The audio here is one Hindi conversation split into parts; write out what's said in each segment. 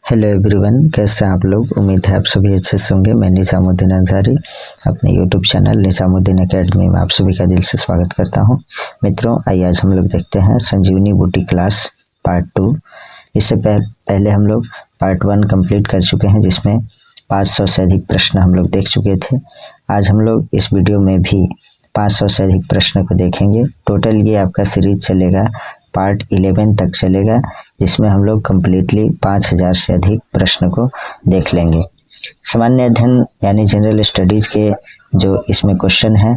हेलो एवरीवन, कैसे हैं आप लोग। उम्मीद है आप सभी अच्छे से होंगे। मैं निजामुद्दीन अंसारी अपने यूट्यूब चैनल निजामुद्दीन एकेडमी में आप सभी का दिल से स्वागत करता हूं। मित्रों, आइए आज हम लोग देखते हैं संजीवनी बूटी क्लास पार्ट 2। इससे पहले हम लोग पार्ट 1 कंप्लीट कर चुके हैं, जिसमें 500 से अधिक प्रश्न हम लोग देख चुके थे। आज हम लोग इस वीडियो में भी 500 से अधिक प्रश्न को देखेंगे। टोटल ये आपका सीरीज चलेगा, पार्ट 11 तक चलेगा, जिसमें हम लोग कम्प्लीटली 5000 से अधिक प्रश्न को देख लेंगे। सामान्य अध्ययन यानी जनरल स्टडीज के जो इसमें क्वेश्चन है,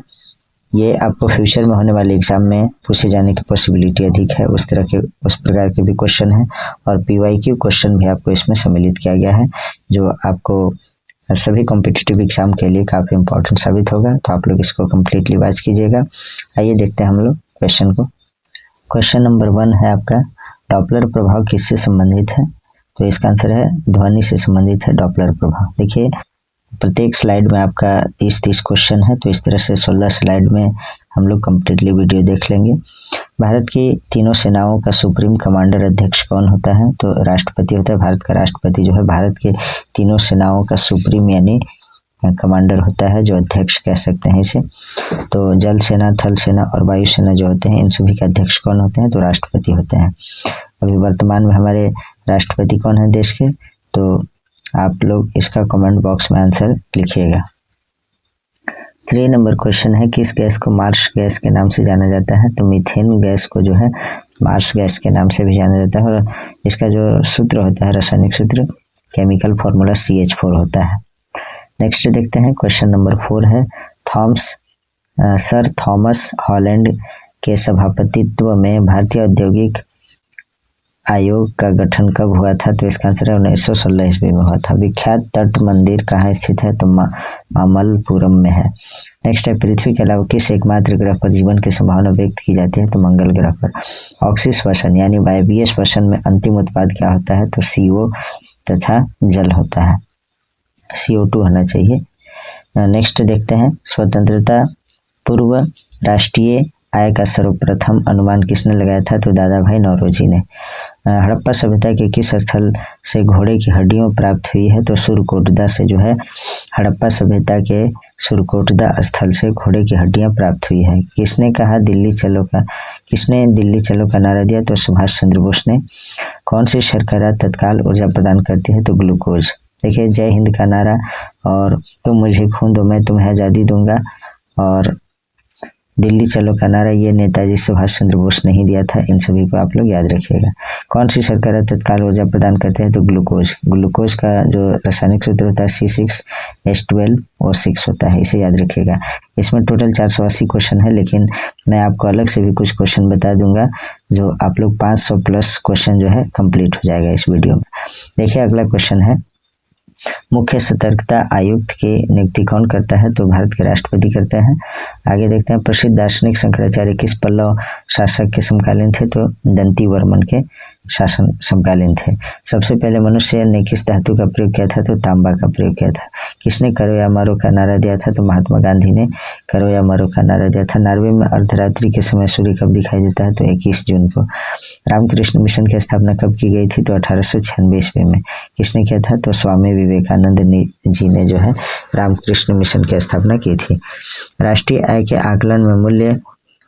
ये आपको फ्यूचर में होने वाले एग्जाम में पूछे जाने की पॉसिबिलिटी अधिक है। उस प्रकार के भी क्वेश्चन है और PYQ क्वेश्चन भी आपको इसमें सम्मिलित किया गया है, जो आपको सभी कॉम्पिटिटिव एग्जाम के लिए काफ़ी इंपॉर्टेंट साबित होगा। तो आप लोग इसको कम्प्लीटली वॉच कीजिएगा। आइए देखते हैं हम लोग क्वेश्चन को। क्वेश्चन नंबर 1 है आपका, डॉपलर प्रभाव किससे संबंधित है? तो इसका आंसर है ध्वनि से संबंधित है डॉपलर प्रभाव। देखिए, प्रत्येक स्लाइड में आपका 30 क्वेश्चन है, तो इस तरह से 16 स्लाइड में हम लोग कम्प्लीटली वीडियो देख लेंगे। भारत की तीनों सेनाओं का सुप्रीम कमांडर अध्यक्ष कौन होता है? तो राष्ट्रपति होता है। भारत का राष्ट्रपति जो है भारत के तीनों सेनाओं का सुप्रीम यानी कमांडर होता है, जो अध्यक्ष कह सकते हैं इसे। तो जल सेना, थल सेना और वायु सेना जो होते हैं, इन सभी के अध्यक्ष कौन होते हैं? तो राष्ट्रपति होते हैं। अभी वर्तमान में हमारे राष्ट्रपति कौन है देश के? तो आप लोग इसका कमेंट बॉक्स में आंसर लिखिएगा। 3 नंबर क्वेश्चन है, किस गैस को मार्स गैस के नाम से जाना जाता है? तो मीथेन गैस को जो है मार्स गैस के नाम से भी जाना जाता है, और इसका जो सूत्र होता है, रासायनिक सूत्र, केमिकल फॉर्मूला CH4 होता है। नेक्स्ट देखते हैं, क्वेश्चन नंबर 4 है, सर थॉमस हॉलैंड के सभापतित्व में भारतीय औद्योगिक आयोग का गठन कब हुआ था? तो इसका आंसर है 1916 ईस्वी में हुआ था। विख्यात तट मंदिर कहाँ स्थित है? तो मामल्लपुरम में है। नेक्स्ट है, पृथ्वी के अलावा किस एकमात्र ग्रह पर जीवन की संभावना व्यक्त की जाती है? तो मंगल ग्रह पर। ऑक्सीय श्वसन यानी वायवीय श्वसन में अंतिम उत्पाद क्या होता है? तो CO तथा जल होता है, CO2 होना चाहिए। नेक्स्ट देखते हैं, स्वतंत्रता पूर्व राष्ट्रीय आय का सर्वप्रथम अनुमान किसने लगाया था? तो दादा भाई नौरोजी ने। हड़प्पा सभ्यता के किस स्थल से घोड़े की हड्डियां प्राप्त हुई है? तो सुरकोटदा से जो है हड़प्पा सभ्यता के सुरकोटदा स्थल से घोड़े की हड्डियां प्राप्त हुई है। किसने कहा दिल्ली चलो का नारा दिया? तो सुभाष चंद्र बोस ने। कौन सी शर्करा तत्काल ऊर्जा प्रदान करती है? तो ग्लूकोज। देखिए, जय हिंद का नारा और तुम मुझे खून दो मैं तुम्हें आज़ादी दूंगा, और दिल्ली चलो का नारा ये नेताजी सुभाष चंद्र बोस ने ही दिया था। इन सभी को आप लोग याद रखिएगा। कौन सी शर्करा तत्काल ऊर्जा प्रदान करते हैं? तो ग्लूकोज। ग्लूकोज का जो रासायनिक सूत्र होता है C6H12O6 होता है, इसे याद रखिएगा। इसमें टोटल 480 क्वेश्चन है, लेकिन मैं आपको अलग से भी कुछ क्वेश्चन बता दूंगा, जो आप लोग 500 प्लस क्वेश्चन जो है कंप्लीट हो जाएगा इस वीडियो में। देखिए, अगला क्वेश्चन है, मुख्य सतर्कता आयुक्त की नियुक्ति कौन करता है? तो भारत के राष्ट्रपति करते हैं। आगे देखते हैं, प्रसिद्ध दार्शनिक शंकराचार्य किस पल्लव शासक के समकालीन थे? तो दंतीवर्मन के शासन समकालीन थे। सबसे पहले मनुष्य ने किस धातु का प्रयोग किया था? तो तांबा का प्रयोग किया था। किसने करो या मरो का नारा दिया था? तो महात्मा गांधी ने करो या मरो का नारा दिया था। नॉर्वे में अर्धरात्रि के समय सूर्य कब दिखाई देता है? तो 21 जून को। रामकृष्ण मिशन की स्थापना कब की गई थी? तो 1896 ईस्वी में। किसने किया था? तो स्वामी विवेकानंद जी ने जो है रामकृष्ण मिशन की स्थापना की थी। राष्ट्रीय आय के आकलन में मूल्य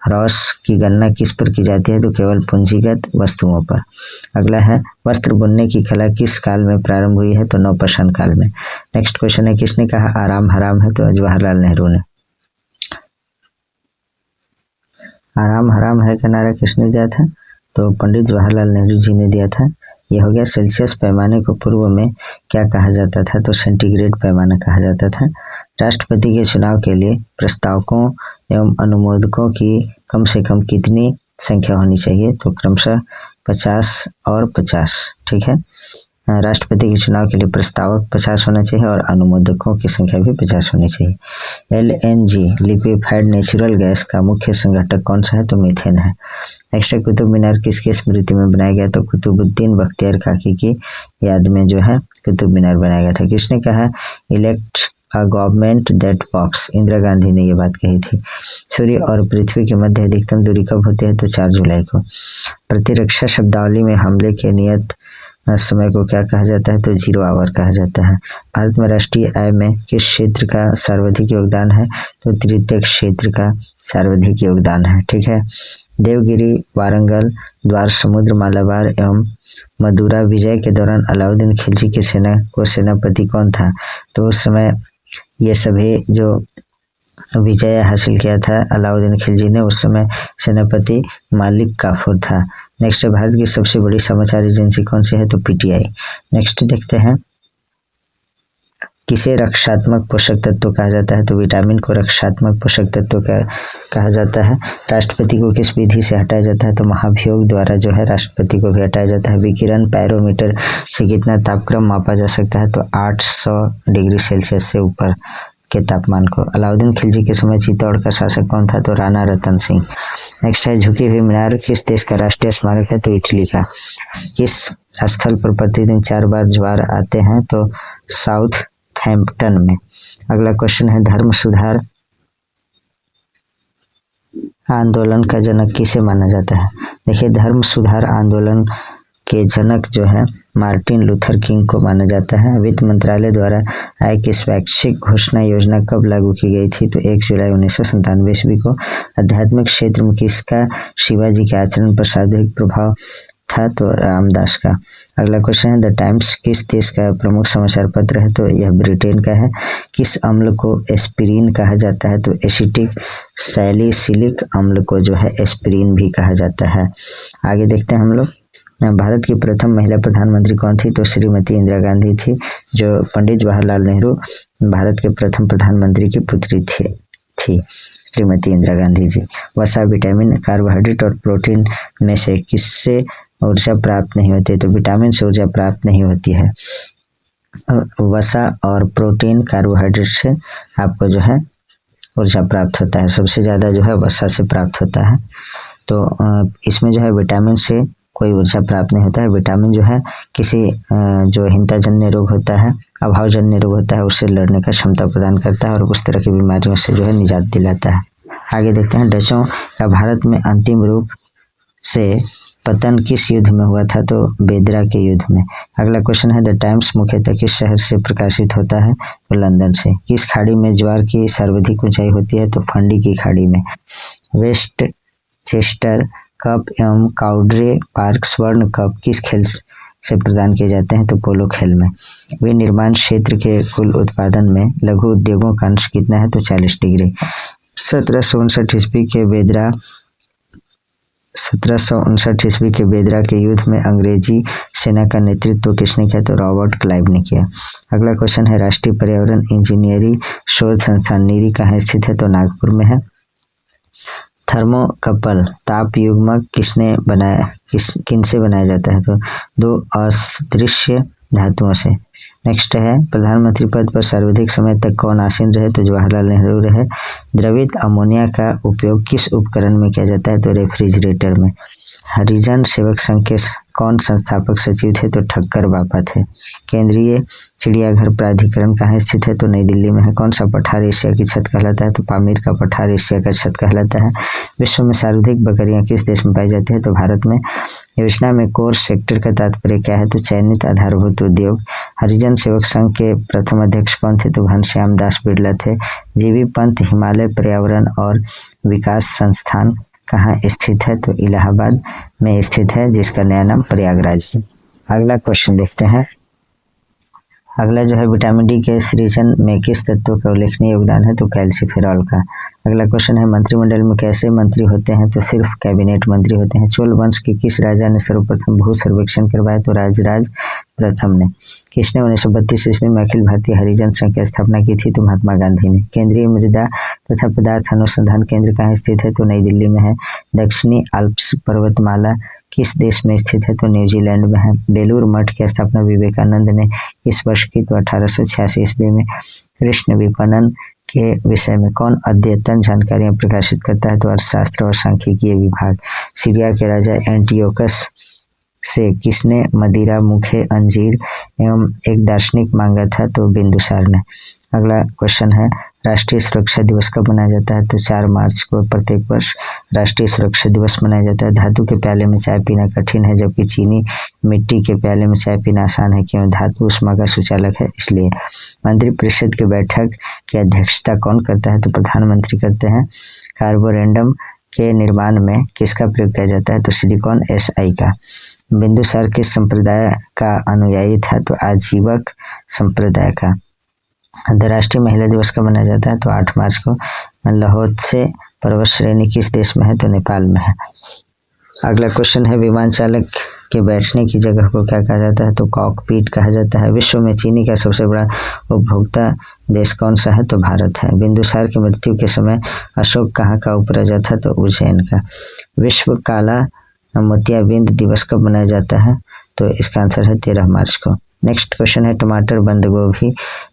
ह्रास की गणना किस पर की जाती है? तो केवल पूंजीगत वस्तुओं पर। अगला है, वस्त्र बुनने की कला किस काल में प्रारंभ हुई है? तो नवपाषाण काल में। नेक्स्ट क्वेश्चन है, किसने कहा आराम हराम है? तो जवाहरलाल नेहरू ने। आराम हराम है का नारा किसने दिया था? तो पंडित जवाहरलाल नेहरू जी ने दिया था। यह हो गया। सेल्सियस पैमाने को पूर्व में क्या कहा जाता था? तो सेंटीग्रेड पैमाना कहा जाता था। राष्ट्रपति के चुनाव के लिए प्रस्तावकों एवं अनुमोदकों की कम से कम कितनी संख्या होनी चाहिए? तो क्रमशः 50 और 50। ठीक है, राष्ट्रपति के चुनाव के लिए प्रस्तावक 50 होना चाहिए और अनुमोदकों की संख्या भी 50 होनी चाहिए। LNG लिक्विफाइड नेचुरल गैस का मुख्य संघटक कौन सा है? तो मीथेन है। नेक्स्ट, कुतुब मीनार किसकी स्मृति में बनाया गया? तो कुतुबुद्दीन बख्तियार काकी की याद में जो है कुतुब मीनार बनाया गया था। किसने कहा elect a government that works? Indira Gandhi ने ये बात कही थी। सूर्य और पृथ्वी के मध्य अधिकतम दूरी कब होती है? तो 4 जुलाई को। प्रतिरक्षा शब्दावली में हमले के नियत समय को क्या कहा जाता है, तो 0 आवर कहा जाता है। भारत में राष्ट्रीय आय में किस क्षेत्र का सर्वाधिक योगदान है, तो तृतीय क्षेत्र का सर्वाधिक योगदान है। ठीक है। देवगिरी, वारंगल, द्वार समुद्र, मालाबार एवं मदुरा विजय के दौरान अलाउद्दीन खिलजी की सेना को सेनापति कौन था, तो उस समय ये सभी जो विजय हासिल किया था अलाउद्दीन खिलजी ने, उस समय सेनापति मालिक काफूर था। नेक्स्ट है, भारत की सबसे बड़ी समाचार एजेंसी कौन सी है, तो पीटीआई। नेक्स्ट देखते हैं, किसे रक्षात्मक पोषक तत्व कहा जाता है, तो विटामिन को रक्षात्मक पोषक तत्व कहा जाता है। राष्ट्रपति को किस विधि से हटाया जाता है, तो महाभियोग द्वारा जो है राष्ट्रपति को भी हटाया जाता है। विकिरण पायरोमीटर से कितना तापक्रम मापा जा सकता है, तो 800 डिग्री सेल्सियस से ऊपर के तापमान को। अलाउद्दीन खिलजी के समय चित्तौड़ का शासक कौन था, तो राणा रतन सिंह। नेक्स्ट है, झुकी हुई मीनार किस देश का राष्ट्रीय स्मारक है, तो इटली का। किस स्थल पर प्रतिदिन 4 बार ज्वार आते हैं, तो साउथहैम्पटन में। अगला क्वेश्चन है, धर्म सुधार आंदोलन का जनक किसे माना जाता है। देखिए, धर्म सुधार आंदोलन के जनक जो है मार्टिन लूथर किंग को माना जाता है। वित्त मंत्रालय द्वारा आय की स्वैच्छिक घोषणा योजना कब लागू की गई थी, तो 1 जुलाई 1997 ईस्वी को। आध्यात्मिक क्षेत्र में किसका शिवाजी के आचरण पर सर्वाधिक प्रभाव था, तो रामदास का। अगला क्वेश्चन है, द टाइम्स किस देश का प्रमुख समाचार पत्र है, तो यह ब्रिटेन का है। किस अम्ल को एस्पिरिन कहा जाता है, तो एसिटिक सैलिसिलिक अम्ल को जो है एस्पिरिन भी कहा जाता है। आगे देखते हैं हम लोग, भारत की प्रथम महिला प्रधानमंत्री कौन थी, तो श्रीमती इंदिरा गांधी थी, जो पंडित जवाहरलाल नेहरू भारत के प्रथम प्रधानमंत्री की पुत्री थी श्रीमती इंदिरा गांधी जी। वसा, विटामिन, कार्बोहाइड्रेट और प्रोटीन में से किससे ऊर्जा प्राप्त नहीं होती, तो विटामिन से ऊर्जा प्राप्त नहीं होती है। वसा और प्रोटीन, कार्बोहाइड्रेट से आपको जो है ऊर्जा प्राप्त होता है। सबसे ज़्यादा जो है वसा से प्राप्त होता है। तो इसमें जो है विटामिन से कोई ऊर्जा प्राप्त नहीं होता है। विटामिन जो है किसी जो हिंताजन्य रोग होता है, अभावजन्य रोग होता है, उससे लड़ने का क्षमता प्रदान करता है और उस तरह की बीमारियों से जो है निजात दिलाता है। आगे देखते हैं, डचों का भारत में अंतिम रूप से पतन किस युद्ध में हुआ था, तो बेदरा के युद्ध में। अगला क्वेश्चन है, द टाइम्स मुख्यतः किस शहर से प्रकाशित होता है, तो लंदन से। किस खाड़ी में ज्वार की सर्वाधिक ऊंचाई होती है, तो फंडी की खाड़ी में। वेस्ट चेस्टर कप एवं काउड्रे पार्क स्वर्ण कप किस खेल से प्रदान किए जाते हैं, तो पोलो खेल में। विनिर्माण क्षेत्र के कुल उत्पादन में लघु उद्योगों का अंश कितना है, तो 40 डिग्री। 1759 ईस्वी के बेदरा के युद्ध में अंग्रेजी सेना का नेतृत्व किसने किया, तो रॉबर्ट क्लाइव ने किया। अगला क्वेश्चन है, राष्ट्रीय पर्यावरण इंजीनियरिंग शोध संस्थान नीरी कहाँ स्थित है, तो नागपुर में है। थर्मोकपल ताप युग्मक किसने बनाया, किनसे बनाया जाता है, तो 2 अदृश्य धातुओं से। नेक्स्ट है, प्रधानमंत्री पद पर सर्वाधिक समय तक कौन आसीन रहे, तो जवाहरलाल नेहरू रहे। द्रवित अमोनिया का उपयोग किस उपकरण में किया जाता है, तो रेफ्रिजरेटर में। हरिजन सेवक संघ के कौन संस्थापक सचिव थे, तो ठक्कर बापा थे। केंद्रीय चिड़ियाघर प्राधिकरण कहाँ स्थित है, तो नई दिल्ली में है। कौन सा पठार एशिया की छत कहलाता है, तो पामीर का पठार एशिया का छत कहलाता है। विश्व में सर्वाधिक बकरियां किस देश में पाई जाती है, तो भारत में। योजना में कोर सेक्टर का तात्पर्य क्या है, तो चयनित आधारभूत उद्योग। हरिजन सेवक संघ के प्रथम अध्यक्ष कौन थे, तो घनश्याम दास बिड़ला थे। जीवी पंत हिमालय पर्यावरण और विकास संस्थान कहाँ स्थित है, तो इलाहाबाद में स्थित है, जिसका नया नाम प्रयागराज है। अगला क्वेश्चन देखते हैं। अगला जो है, विटामिन डी के सृजन में किस तत्व का उल्लेखनीय योगदान है, तो कैल्सीफेरॉल का। अगला क्वेश्चन है, मंत्रिमंडल में कैसे मंत्री होते हैं, तो सिर्फ कैबिनेट मंत्री होते हैं। चोल वंश के किस राजा ने सर्वप्रथम भू सर्वेक्षण करवाया, तो राजराज प्रथम ने। किसने 1932 ईस्वी में अखिल भारतीय हरिजन संघ की स्थापना की थी, तो महात्मा गांधी ने। केंद्रीय मृदा तथा पदार्थ अनुसंधान केंद्र कहाँ स्थित है, तो नई दिल्ली में है। दक्षिणी अल्प्स पर्वतमाला किस देश में स्थित है, तो न्यूजीलैंड में है। बेलूर मठ की स्थापना विवेकानंद ने किस वर्ष की, तो 1886 ईस्वी में। कृष्ण विपणन के विषय में कौन अद्यतन जानकारियां प्रकाशित करता है, तो अर्थशास्त्र और सांख्यिकीय विभाग। सीरिया के राजा एंटियोकस से किसने मदिरा, मुखे, अंजीर एवं एक दार्शनिक मांगा था, तो बिंदुसार ने। अगला क्वेश्चन है, राष्ट्रीय सुरक्षा दिवस कब मनाया जाता है? तो 4 मार्च को प्रत्येक वर्ष राष्ट्रीय सुरक्षा दिवस मनाया जाता है। धातु के प्याले में चाय पीना कठिन है जबकि चीनी मिट्टी के प्याले में चाय पीना आसान है, क्यों? धातु ऊष्मा का सुचालक है इसलिए। मंत्रिपरिषद की बैठक की अध्यक्षता कौन करता है? तो प्रधानमंत्री करते हैं। कार्बोरेंडम के निर्माण में किसका प्रयोग किया जाता है? तो सिलिकॉन SI का। बिंदुसार किस संप्रदाय का अनुयायी था? तो आजीवक संप्रदाय का। अंतर्राष्ट्रीय महिला दिवस कब मनाया जाता है? तो 8 मार्च को। लाहोत्से पर्वत श्रेणी किस देश में है? तो नेपाल में है। अगला क्वेश्चन है, विमान चालक के बैठने की जगह को क्या कहा जाता है? तो कॉकपिट कहा जाता है। विश्व में चीनी का सबसे बड़ा उपभोक्ता देश कौन सा है? तो भारत है। बिंदुसार की मृत्यु के समय अशोक कहाँ का उपराजा था? तो उज्जैन का। विश्व काला मोतियाबिंद दिवस कब मनाया जाता है? तो इसका आंसर है 13 मार्च को। नेक्स्ट क्वेश्चन है, टमाटर, बंद गोभी,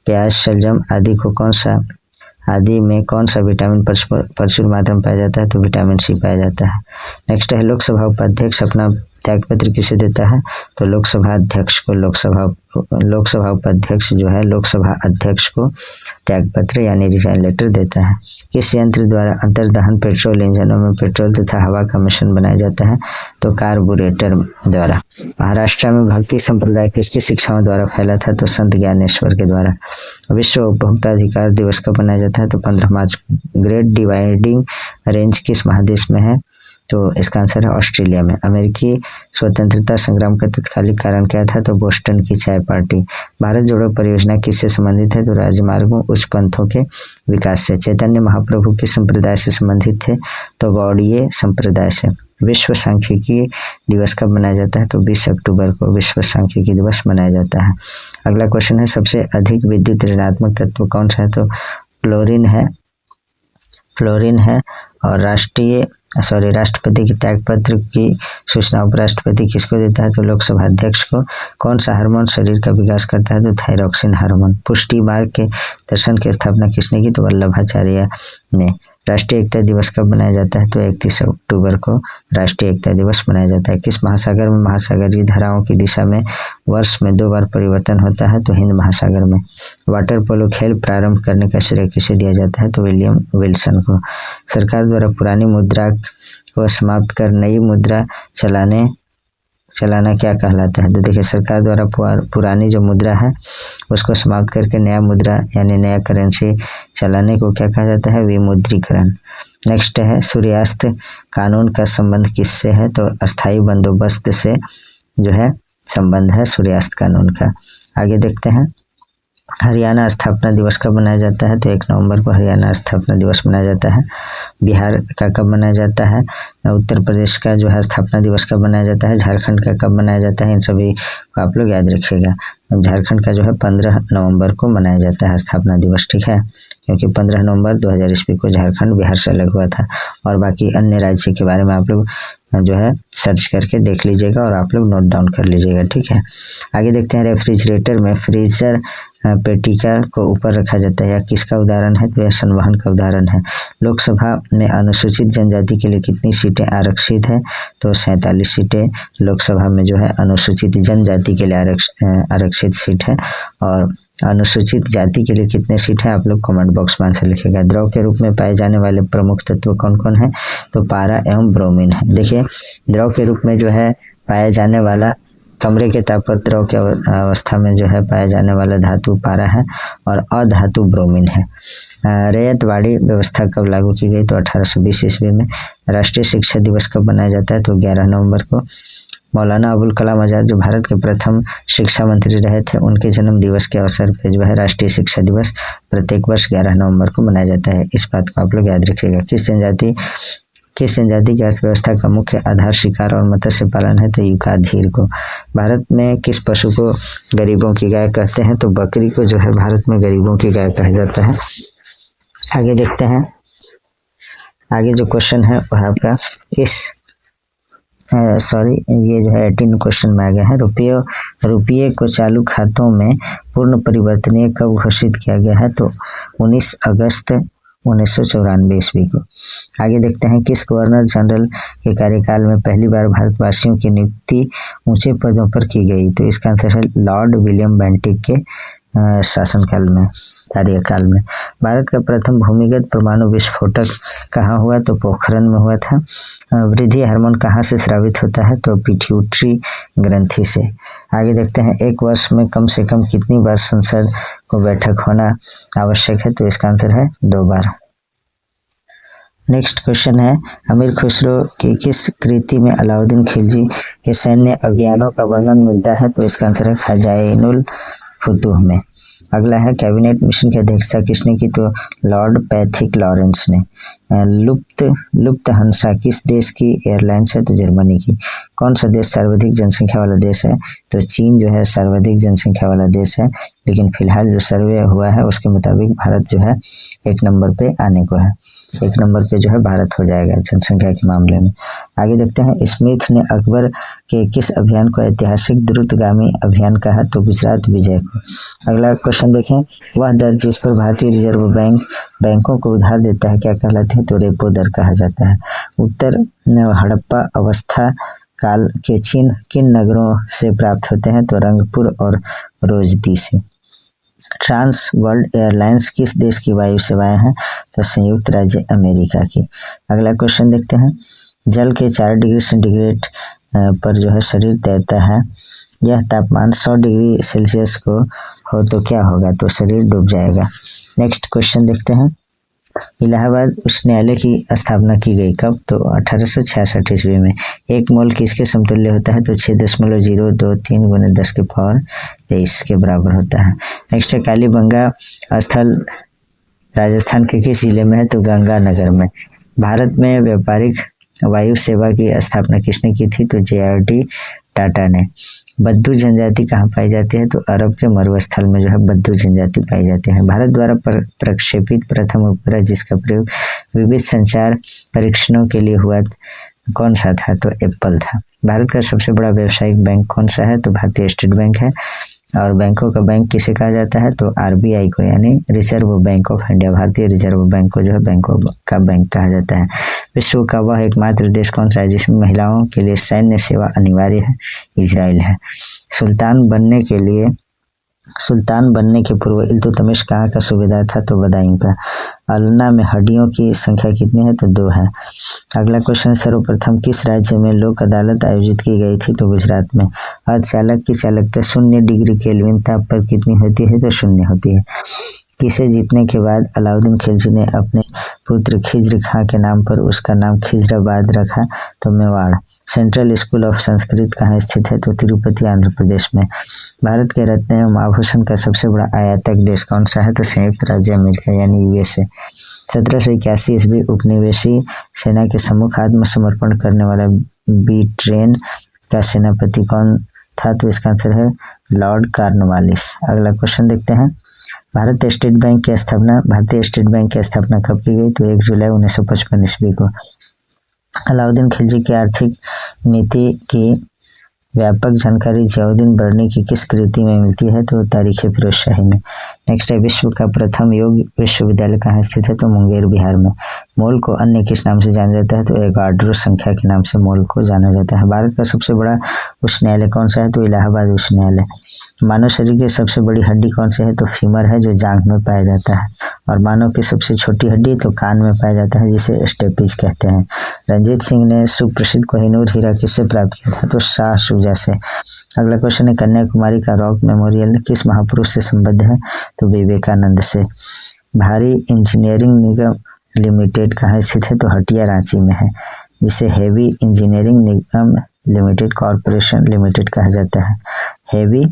प्याज, शलजम आदि में कौन सा विटामिन प्रचुर मात्रा में पाया जाता है? तो विटामिन C पाया जाता है। नेक्स्ट है, लोकसभा उपाध्यक्ष अपना त्यागपत्र किसे देता है? तो लोकसभा अध्यक्ष को। लोकसभा उपाध्यक्ष जो है लोकसभा अध्यक्ष को त्यागपत्र यानी रिजाइन लेटर देता है। किस यंत्र द्वारा अंतर्दहन पेट्रोल इंजनों में पेट्रोल तथा हवा का मिश्रण बनाया जाता है? तो कार्बोरेटर द्वारा। महाराष्ट्र में भक्ति संप्रदाय किसकी शिक्षाओं द्वारा फैला था? तो संत ज्ञानेश्वर के द्वारा। विश्व उपभोक्ता अधिकार दिवस कब मनाया जाता है? तो 15 मार्च को। ग्रेट डिवाइडिंग रेंज किस महादेश में है? तो इसका आंसर है ऑस्ट्रेलिया में। अमेरिकी स्वतंत्रता संग्राम का तत्कालिक कारण क्या था? तो बोस्टन की चाय पार्टी। भारत जोड़ो परियोजना किससे संबंधित है? तो राजमार्गों उच्च पंथों के विकास से। चैतन्य महाप्रभु किस संप्रदाय से संबंधित थे? तो गौड़ीय संप्रदाय से। विश्व सांख्यिकी दिवस कब मनाया जाता है? तो 20 अक्टूबर को विश्व सांख्यिकी दिवस मनाया जाता है। अगला क्वेश्चन है, सबसे अधिक विद्युत ऋणात्मक तत्व कौन सा है? तो फ्लोरीन है। और राष्ट्रपति के त्यागपत्र की सूचना उपराष्ट्रपति किसको देता है? तो लोकसभा अध्यक्ष को। कौन सा हार्मोन शरीर का विकास करता है? तो थायरॉक्सिन हार्मोन। पुष्टि मार्ग के दर्शन की स्थापना किसने की? तो वल्लभाचार्य ने। राष्ट्रीय एकता दिवस कब मनाया जाता है? तो 31 अक्टूबर को राष्ट्रीय एकता दिवस मनाया जाता है। किस महासागर में महासागरीय धाराओं की दिशा में वर्ष में 2 बार परिवर्तन होता है? तो हिंद महासागर में। वाटर पोलो खेल प्रारंभ करने का श्रेय किसे दिया जाता है? तो विलियम विल्सन को। सरकार द्वारा पुरानी मुद्रा को समाप्त कर नई मुद्रा चलाना क्या कहलाता है? तो देखिए, सरकार द्वारा पुरानी जो मुद्रा है उसको समाप्त करके नया मुद्रा यानी नया करेंसी चलाने को क्या कहा जाता है? विमुद्रीकरण। नेक्स्ट है, सूर्यास्त कानून का संबंध किससे है? तो अस्थाई बंदोबस्त से जो है संबंध है सूर्यास्त कानून का। आगे देखते हैं, हरियाणा स्थापना दिवस कब मनाया जाता है? तो 1 नवंबर को हरियाणा स्थापना दिवस मनाया जाता है। बिहार का कब मनाया जाता है? उत्तर प्रदेश का जो है स्थापना दिवस कब मनाया जाता है? झारखंड का कब मनाया जाता है? इन सभी को आप लोग याद रखिएगा। झारखंड का जो है 15 नवंबर को मनाया जाता है स्थापना दिवस, ठीक है, क्योंकि 15 नवंबर 2000 ईस्वी को झारखंड बिहार से अलग हुआ था। और बाकी अन्य राज्य के बारे में आप लोग जो है सर्च करके देख लीजिएगा और आप लोग नोट डाउन कर लीजिएगा, ठीक है। आगे देखते हैं, रेफ्रिजरेटर में फ्रीजर पेटिका को ऊपर रखा जाता है या किसका उदाहरण है? तो यह संवहन का उदाहरण है। लोकसभा में अनुसूचित जनजाति के लिए कितनी सीटें आरक्षित है? तो 47 सीटें लोकसभा में जो है अनुसूचित जनजाति के लिए आरक्षित सीट है। और अनुसूचित जाति के लिए कितने सीट है? आप लोग कमेंट बॉक्स में आंसर लिखेगा। द्रव के रूप में पाए जाने वाले प्रमुख तत्व कौन कौन है? तो पारा एवं ब्रोमीन है। देखिए, द्रव के रूप में जो है पाया जाने वाला, कमरे के ताप पर द्रव की अवस्था में जो है पाया जाने वाला धातु पारा है और अधातु ब्रोमीन है। रैयतवाड़ी व्यवस्था कब लागू की गई? तो 1820 ईस्वी में। राष्ट्रीय शिक्षा दिवस कब मनाया जाता है? तो 11 नवंबर को। मौलाना अबुल कलाम आजाद जो भारत के प्रथम शिक्षा मंत्री रहे थे, उनके जन्म दिवस के अवसर पर जो है राष्ट्रीय शिक्षा दिवस प्रत्येक वर्ष 11 नवंबर को मनाया जाता है। इस बात को आप लोग याद रखिएगा। किस जनजाति की अर्थव्यवस्था का मुख्य आधार शिकार और मत्स्य पालन है? तो युकाधीर को। भारत में किस पशु को गरीबों की गाय कहते हैं? तो बकरी को जो है भारत में गरीबों की गाय कहा जाता है। आगे देखते हैं, आगे जो क्वेश्चन है वह आपका ये जो है 18 क्वेश्चन में आ गया है। रुपये को चालू खातों में पूर्ण परिवर्तनीय कब घोषित किया गया है? तो 19 अगस्त 1994 ईस्वी को। आगे देखते हैं, किस गवर्नर जनरल के कार्यकाल में पहली बार भारतवासियों की नियुक्ति ऊंचे पदों पर की गई? तो इसका आंसर है लॉर्ड विलियम बेंटिक के शासनकाल में, कार्यकाल में। भारत का प्रथम भूमिगत परमाणु विस्फोटक कहाँ हुआ? तो पोखरण में हुआ था। वृद्धि हार्मोन कहाँ से स्रावित होता है? तो पिट्यूटरी ग्रंथि से। आगे देखते हैं, एक वर्ष में कम से कम कितनी बार संसद को बैठक होना आवश्यक है? तो इसका आंसर है 2 बार। नेक्स्ट क्वेश्चन है, अमीर खुसरो की किस कृति में अलाउद्दीन खिलजी के सैन्य अभियानों का वर्णन मिलता है? तो इसका आंसर है खजाइनुल फुतूह में। अगला है, कैबिनेट मिशन की अध्यक्षता किसने की? तो लॉर्ड पैथिक लॉरेंस ने। लुफ्तहान्सा किस देश की एयरलाइंस है? तो जर्मनी की। कौन सा देश सर्वाधिक जनसंख्या वाला देश है? तो चीन जो है सर्वाधिक जनसंख्या वाला देश है, लेकिन फिलहाल जो सर्वे हुआ है उसके मुताबिक भारत जो है 1 नंबर पे आने को है। 1 नंबर पे जो है भारत हो जाएगा जनसंख्या के मामले में। आगे देखते हैं, स्मिथ ने अकबर के किस अभियान को ऐतिहासिक द्रुतगामी अभियान कहा? तो गुजरात विजय को। अगला क्वेश्चन देखें, वह दर जिस पर भारतीय रिजर्व बैंक बैंकों को उधार देता है क्या कहलाती है? तो रेपो दर कहा जाता है। उत्तर हड़प्पा अवस्था काल के चिन्ह किन नगरों से प्राप्त होते हैं? तो रंगपुर और रोजदी से। ट्रांस वर्ल्ड एयरलाइंस किस देश की वायु सेवाएं हैं? तो संयुक्त राज्य अमेरिका की। अगला क्वेश्चन देखते हैं, जल के 4 डिग्री सेंटीग्रेड पर जो है शरीर तैरता है, यह तापमान 100 डिग्री सेल्सियस को हो तो क्या होगा? तो शरीर डूब जाएगा। नेक्स्ट क्वेश्चन देखते हैं, इलाहाबाद उच्च न्यायालय की स्थापना की गई कब? तो 1866 ईस्वी में। 1 मोल किसके समतुल्य होता है? तो 6.023 × 10⁻23 के बराबर होता है। नेक्स्ट है, कालीबंगा स्थल राजस्थान के किस जिले में है? तो गंगानगर में। भारत में व्यापारिक वायु सेवा की स्थापना किसने की थी? तो JRD टाटा ने। बद्दू जनजाति कहाँ पाई जाती है? तो अरब के मरुस्थल में जो है बद्दू जनजाति पाई जाती है। भारत द्वारा प्रक्षेपित प्रथम उपग्रह जिसका प्रयोग विविध संचार परीक्षणों के लिए हुआ कौन सा था? तो एप्पल था। भारत का सबसे बड़ा व्यावसायिक बैंक कौन सा है? तो भारतीय स्टेट बैंक है। और बैंकों का बैंक किसे कहा जाता है? तो RBI को, यानी रिजर्व बैंक ऑफ इंडिया, भारतीय रिजर्व बैंक को जो है बैंकों का बैंक कहा जाता है। विश्व का वह एकमात्र देश कौन सा है जिसमें महिलाओं के लिए सैन्य सेवा अनिवार्य है? इजराइल है। सुल्तान बनने के पूर्व इल्तुतमिश कहाँ का सूबेदार था? तो बदायूं का। अल्ना में हड्डियों की संख्या कितनी है? तो 2 है। अगला क्वेश्चन, सर्वप्रथम किस राज्य में लोक अदालत आयोजित की गई थी? तो गुजरात में। अर्धचालक की चालकता 0 डिग्री केल्विन ताप पर कितनी होती है? तो 0 होती है। किसे जीतने के बाद अलाउद्दीन खिलजी ने अपने पुत्र खिज्र खां के नाम पर उसका नाम खिजराबाद रखा? तो Mewar. Central school of Sanskrit कहाँ स्थित है? तो तिरुपति आंध्र प्रदेश में। भारत के रत्न एवं आभूषण का सबसे बड़ा आयातक देश कौन सा है? तो संयुक्त राज्य अमेरिका यानी USA। 1781 ईस्वी उपनिवेशी सेना के सम्मुख आत्मसमर्पण करने वाला ब्रिटेन का सेनापति कौन था? तो इसका आंसर है लॉर्ड कॉर्नवालिस। अगला क्वेश्चन देखते हैं, भारतीय स्टेट बैंक की स्थापना कब की गई? तो 1 जुलाई 1955 ईस्वी को। अलाउद्दीन खिलजी की आर्थिक नीति की व्यापक जानकारी जियाउद्दीन बर्नी की किस कृति में मिलती है? तो तारीख फिरोजशाही में। नेक्स्ट है, विश्व का प्रथम योग विश्वविद्यालय कहाँ स्थित है? तो मुंगेर बिहार में। मोल को अन्य किस नाम से जाना जाता है? तो एवोगाड्रो संख्या के नाम से मोल को जाना जाता है। भारत का सबसे बड़ा उच्च न्यायालय कौन सा है? तो इलाहाबाद उच्च न्यायालय। मानव शरीर की सबसे बड़ी हड्डी कौन सी है? तो फीमर है, जो जांघ में पाया जाता है। और मानव की सबसे छोटी हड्डी तो कान में पाया जाता है, जिसे स्टेपिज कहते हैं। रंजीत सिंह ने सुप्रसिद्ध कोहिनूर हीरा किससे प्राप्त किया था? तो शाह शुजा से। अगला क्वेश्चन है, कन्याकुमारी का रॉक मेमोरियल किस महापुरुष से संबद्ध है? तो विवेकानंद से। भारी इंजीनियरिंग निगम लिमिटेड कहाँ स्थित है? तो हटिया रांची में है, जिसे हेवी इंजीनियरिंग निगम लिमिटेड कॉरपोरेशन लिमिटेड कहा जाता है। हेवी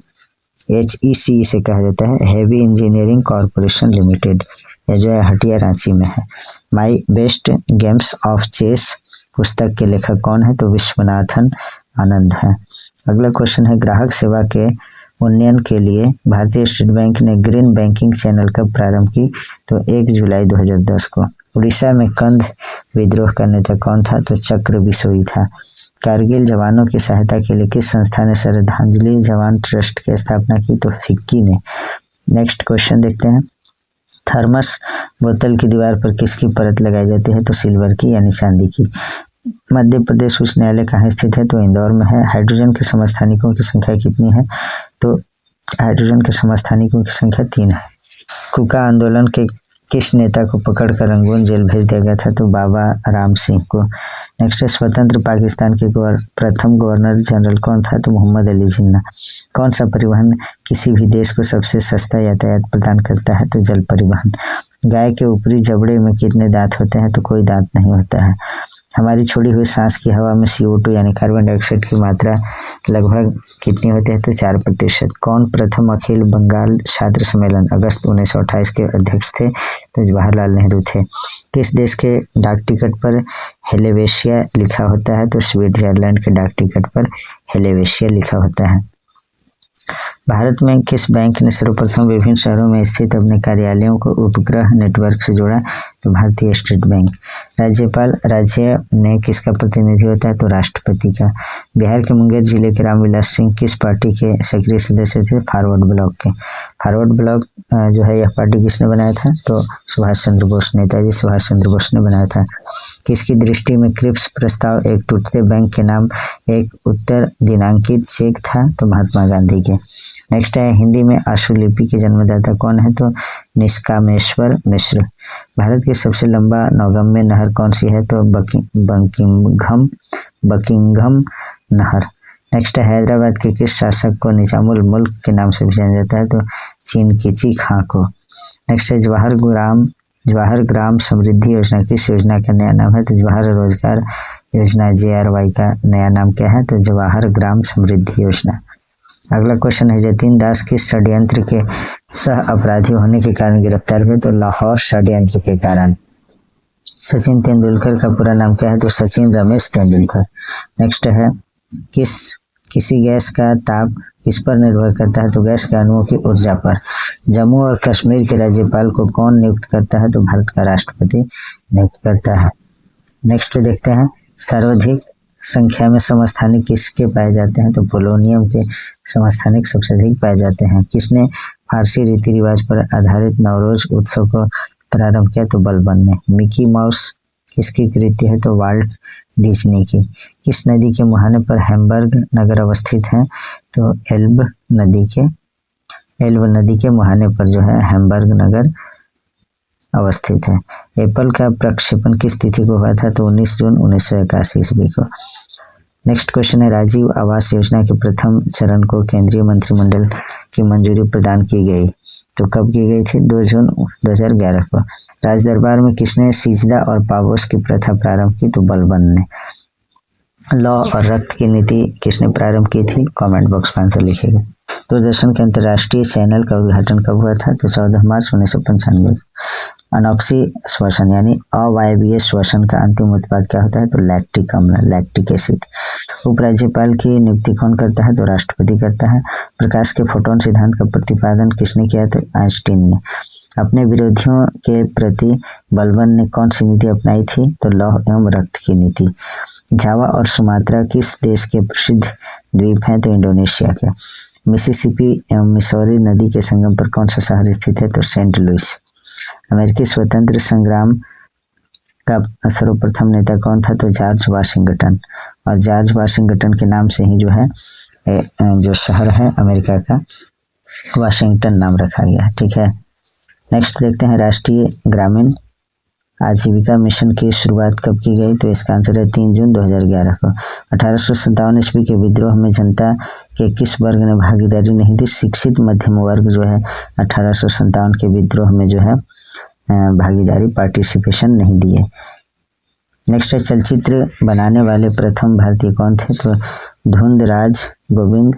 HEC से कहा जाता है, हेवी इंजीनियरिंग कॉरपोरेशन लिमिटेड। यह जो है हटिया रांची में है। My best games of chess पुस्तक के लेखक कौन है? तो विश्वनाथन आनंद है। अगला क्वेश्चन है, ग्राहक सेवा के उन्नयन के लिए भारतीय स्टेट बैंक ने ग्रीन बैंकिंग चैनल कब प्रारंभ की? तो 1 जुलाई 2010 को। उड़ीसा में कंध विद्रोह का नेता कौन था? तो चक्र बिसोई था। कारगिल जवानों की सहायता के लिए किस संस्था ने श्रद्धांजलि जवान ट्रस्ट की स्थापना की? तो फिक्की ने। नेक्स्ट क्वेश्चन देखते हैं, थर्मस बोतल की दीवार पर किसकी परत लगाई जाती है? तो सिल्वर की यानी चांदी की। मध्य प्रदेश उच्च न्यायालय कहाँ स्थित है? तो इंदौर में है। हाइड्रोजन के समस्थानिकों की संख्या कितनी है? तो हाइड्रोजन के समस्थानिकों की संख्या 3 है। कुका आंदोलन के किस नेता को पकड़कर रंगून जेल भेज दिया गया था? तो बाबा राम सिंह को। नेक्स्ट है स्वतंत्र पाकिस्तान के प्रथम गवर्नर जनरल कौन था? तो मोहम्मद अली जिन्ना। कौन सा परिवहन किसी भी देश को सबसे सस्ता यातायात प्रदान करता है? तो जल परिवहन। गाय के ऊपरी जबड़े में कितने दांत होते हैं? तो कोई दांत नहीं होता है। हमारी छोड़ी हुई सांस की हवा में CO2 यानी कार्बन डाइऑक्साइड की मात्रा लगभग कितनी होती है? तो 4%। कौन प्रथम अखिल बंगाल छात्र सम्मेलन अगस्त 1928 के अध्यक्ष थे? तो जवाहरलाल नेहरू थे। किस देश के डाक टिकट पर हेलेवेशिया लिखा होता है? तो स्विट्जरलैंड के डाक टिकट पर हेलेवेशिया लिखा होता है। भारत में किस बैंक ने सर्वप्रथम विभिन्न शहरों में स्थित अपने कार्यालयों को उपग्रह नेटवर्क से जोड़ा? तो भारतीय स्टेट बैंक। राज्यपाल राज्य में किसका प्रतिनिधि होता है? तो राष्ट्रपति का। बिहार के मुंगेर जिले के रामविलास सिंह किस पार्टी के सक्रिय सदस्य थे? फॉरवर्ड ब्लॉक के। फॉरवर्ड ब्लॉक जो है यह पार्टी किसने बनाया था? तो सुभाष चंद्र बोस, नेताजी सुभाष चंद्र बोस ने बनाया था। किसकी दृष्टि में क्रिप्स प्रस्ताव एक टूटते बैंक के नाम एक उत्तर दिनांकित चेक था? तो महात्मा गांधी के। नेक्स्ट है हिंदी में आशुलिपि के जन्मदाता कौन है? तो निष्कामेश्वर मिश्र। भारत की सबसे लंबा नौगम्य नहर कौन सी है? तो बकिंघम नहर। नेक्स्ट है हैदराबाद के किस शासक को निजामुल मुल्क के नाम से भी जाना जाता है? तो चिनकिची खां को। नेक्स्ट है जवाहर ग्राम समृद्धि योजना किस योजना का नया नाम है? तो जवाहर रोजगार योजना JRY का नया नाम क्या है? तो जवाहर ग्राम समृद्धि योजना। अगला क्वेश्चन है जतीन दास किस षड्यंत्र के सह अपराधी होने के कारण गिरफ्तार हुए? तो लाहौर षड्यंत्र के कारण। सचिन तेंदुलकर का पूरा नाम क्या है? तो सचिन रमेश तेंदुलकर। नेक्स्ट है किसी गैस का ताप किस पर निर्भर करता है? तो गैस के अणुओं की ऊर्जा पर। जम्मू और कश्मीर के राज्यपाल को कौन नियुक्त करता है? तो भारत का राष्ट्रपति नियुक्त करता है। नेक्स्ट देखते हैं सर्वाधिक संख्या में समस्थानिक किसके पाए जाते हैं? तो पोलोनियम के समस्थानिक सबसे अधिक पाए जाते हैं। किसने फारसी रीति रिवाज पर आधारित नवरोज उत्सव को प्रारंभ किया? तो बलबन ने। मिकी माउस किसकी कृति है? तो वाल्ट डिज्नी की। किस नदी के मुहाने पर हैम्बर्ग नगर अवस्थित है? तो एल्ब नदी के मुहाने पर जो है हैम्बर्ग नगर अवस्थित है। एप्पल का प्रक्षेपण किस तिथि को हुआ था? तो 19 जून 1981 ईस्वी को। नेक्स्ट क्वेश्चन है राजीव आवास योजना के प्रथम चरण को केंद्रीय मंत्रिमंडल की मंजूरी प्रदान की गई तो कब की गई थी? 2 जून 2011 को। राज दरबार में किसने सिजदा और पावोस की प्रथा प्रारंभ की? तो बलबन ने। लॉ और रक्त की नीति किसने प्रारंभ की थी? कमेंट बॉक्स में आंसर लिखिएगा। दूरदर्शन के अंतर्राष्ट्रीय चैनल का उद्घाटन कब हुआ था? तो 14 मार्च 1995। अनॉक्सी श्वसन यानी अवायवीय श्वसन का अंतिम उत्पाद क्या होता है? तो लैक्टिक अम्ल, लैक्टिक एसिड। उपराज्यपाल की नियुक्ति कौन करता है? तो राष्ट्रपति करता है। प्रकाश के फोटोन सिद्धांत का प्रतिपादन किसने किया? तो आइंस्टीन ने। अपने विरोधियों के प्रति बलबन ने कौन सी नीति अपनाई थी? तो लौह एवं रक्त की नीति। जावा और सुमात्रा किस देश के प्रसिद्ध द्वीप हैं? तो इंडोनेशिया के। मिसिसिपी एवं मिसौरी नदी के संगम पर कौन सा शहर स्थित है? तो सेंट लुइस। अमेरिकी स्वतंत्र संग्राम का सर्वप्रथम नेता कौन था? तो जॉर्ज वाशिंगटन। और जॉर्ज वाशिंगटन के नाम से ही जो है जो शहर है अमेरिका का वाशिंगटन नाम रखा गया। ठीक है। नेक्स्ट देखते हैं राष्ट्रीय ग्रामीण आजीविका मिशन की शुरुआत कब की गई? तो इसका आंसर है 3 जून 2011 को। 1857 ईस्वी के विद्रोह में जनता के किस वर्ग ने भागीदारी नहीं दी? शिक्षित मध्यम वर्ग जो है 1857 के विद्रोह में जो है भागीदारी पार्टिसिपेशन नहीं दिए। नेक्स्ट है चलचित्र बनाने वाले प्रथम भारतीय कौन थे? तो धुंधराज गोविंद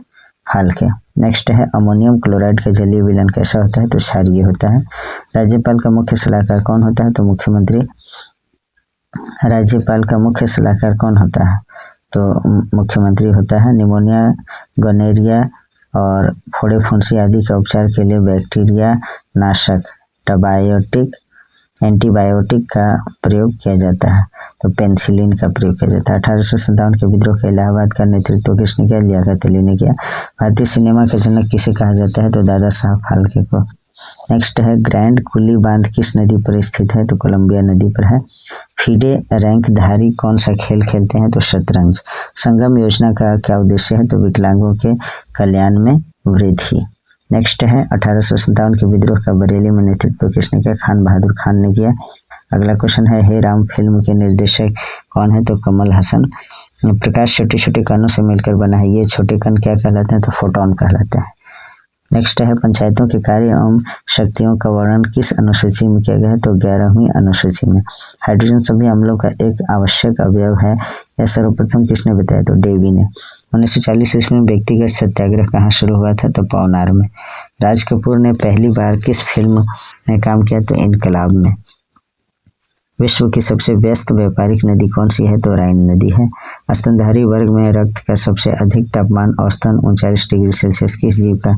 फाल्के। नेक्स्ट है अमोनियम क्लोराइड का जलीय विलयन कैसा होता है? तो क्षारीय होता है। राज्यपाल का मुख्य सलाहकार कौन होता है? तो मुख्यमंत्री। राज्यपाल का मुख्य सलाहकार कौन होता है? तो मुख्यमंत्री होता है। निमोनिया, गोनेरिया और फोड़े फुंसी आदि का उपचार के लिए बैक्टीरिया नाशक एंटीबायोटिक का प्रयोग किया जाता है। तो पेनिसिलिन का प्रयोग किया जाता है। 1857 के विद्रोह के इलाहाबाद का नेतृत्व किसने किया? लियाकत अली ने किया। भारतीय सिनेमा के जनक किसे कहा जाता है? तो दादा साहब फाल्के को। नेक्स्ट है ग्रैंड कुली बांध किस नदी पर स्थित है? तो कोलंबिया नदी पर है। फीडे रैंकधारी कौन सा खेल खेलते हैं? तो शतरंज। संगम योजना का क्या उद्देश्य है? तो विकलांगों के कल्याण में वृद्धि। नेक्स्ट है 1857 के विद्रोह का बरेली में नेतृत्व किसने किया? खान बहादुर खान ने किया। अगला क्वेश्चन है हे राम फिल्म के निर्देशक कौन है? तो कमल हसन। प्रकाश छोटे छोटे कणों से मिलकर बना है, ये छोटे कण क्या कहलाते हैं? तो फोटोन कहलाते हैं। नेक्स्ट है पंचायतों के कार्य एवं शक्तियों का वर्णन किस अनुसूची में किया गया है? तो 11वीं अनुसूची में। हाइड्रोजन सभी अम्लों का एक आवश्यक अवयव है, यह सर्वप्रथम किसने बताया? तो डेवी ने। 1940 ईस्वी में व्यक्तिगत सत्याग्रह कहाँ शुरू हुआ था? तो पवनार में। राज कपूर ने पहली बार किस फिल्म में काम किया? तो इनकलाब में। विश्व की सबसे व्यस्त व्यापारिक नदी कौन सी है? तो राइन नदी है। स्तनधारी वर्ग में रक्त का सबसे अधिक तापमान औसतन 39 डिग्री सेल्सियस किस जीव का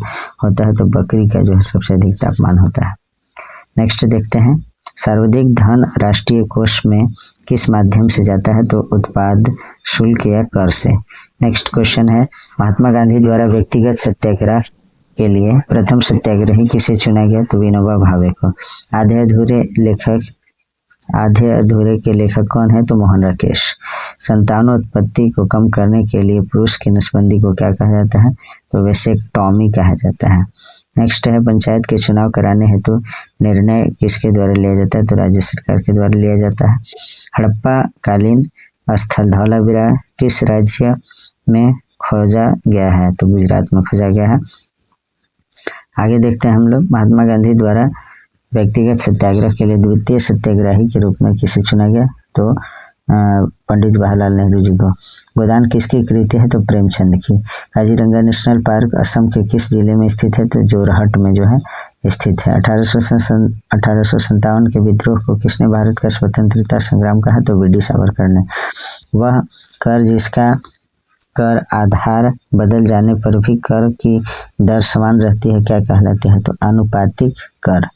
होता है? तो बकरी का जो है सबसे अधिक तापमान होता है। नेक्स्ट देखते हैं सार्वधिक धन राष्ट्रीय कोष में किस माध्यम से जाता है? तो उत्पाद शुल्क या कर से। नेक्स्ट क्वेश्चन है महात्मा गांधी द्वारा व्यक्तिगत सत्याग्रह के लिए प्रथम सत्याग्रही किसे चुना गया? तो विनोबा भावे को। आधे अधूरे के लेखक कौन है? तो मोहन राकेश। संतानोत्पत्ति को कम करने के लिए पुरुष की नसबंदी को क्या कहा जाता है? तो वेसेक्टॉमी कहा जाता है। नेक्स्ट है पंचायत के चुनाव कराने हेतु निर्णय किसके द्वारा लिया जाता है? तो राज्य सरकार के द्वारा लिया जाता है। हड़प्पा कालीन स्थल धौलावीरा किस राज्य में खोजा गया है? तो गुजरात में खोजा गया है। आगे देखते हैं हम लोग महात्मा गांधी द्वारा व्यक्तिगत सत्याग्रह के लिए द्वितीय सत्याग्रही के रूप में किसे चुना गया? तो पंडित जवाहरलाल नेहरू जी को। गोदान किसकी कृति है? तो प्रेमचंद की। काजीरंगा नेशनल पार्क असम के किस जिले में स्थित है? तो जोरहट में जो है स्थित है। 1857 के विद्रोह को किसने भारत का स्वतंत्रता संग्राम कहा? तो वीडी सावरकर ने। वह कर जिसका कर आधार बदल जाने पर भी कर की दर समान रहती है क्या कहलाती है? तो आनुपातिक कर।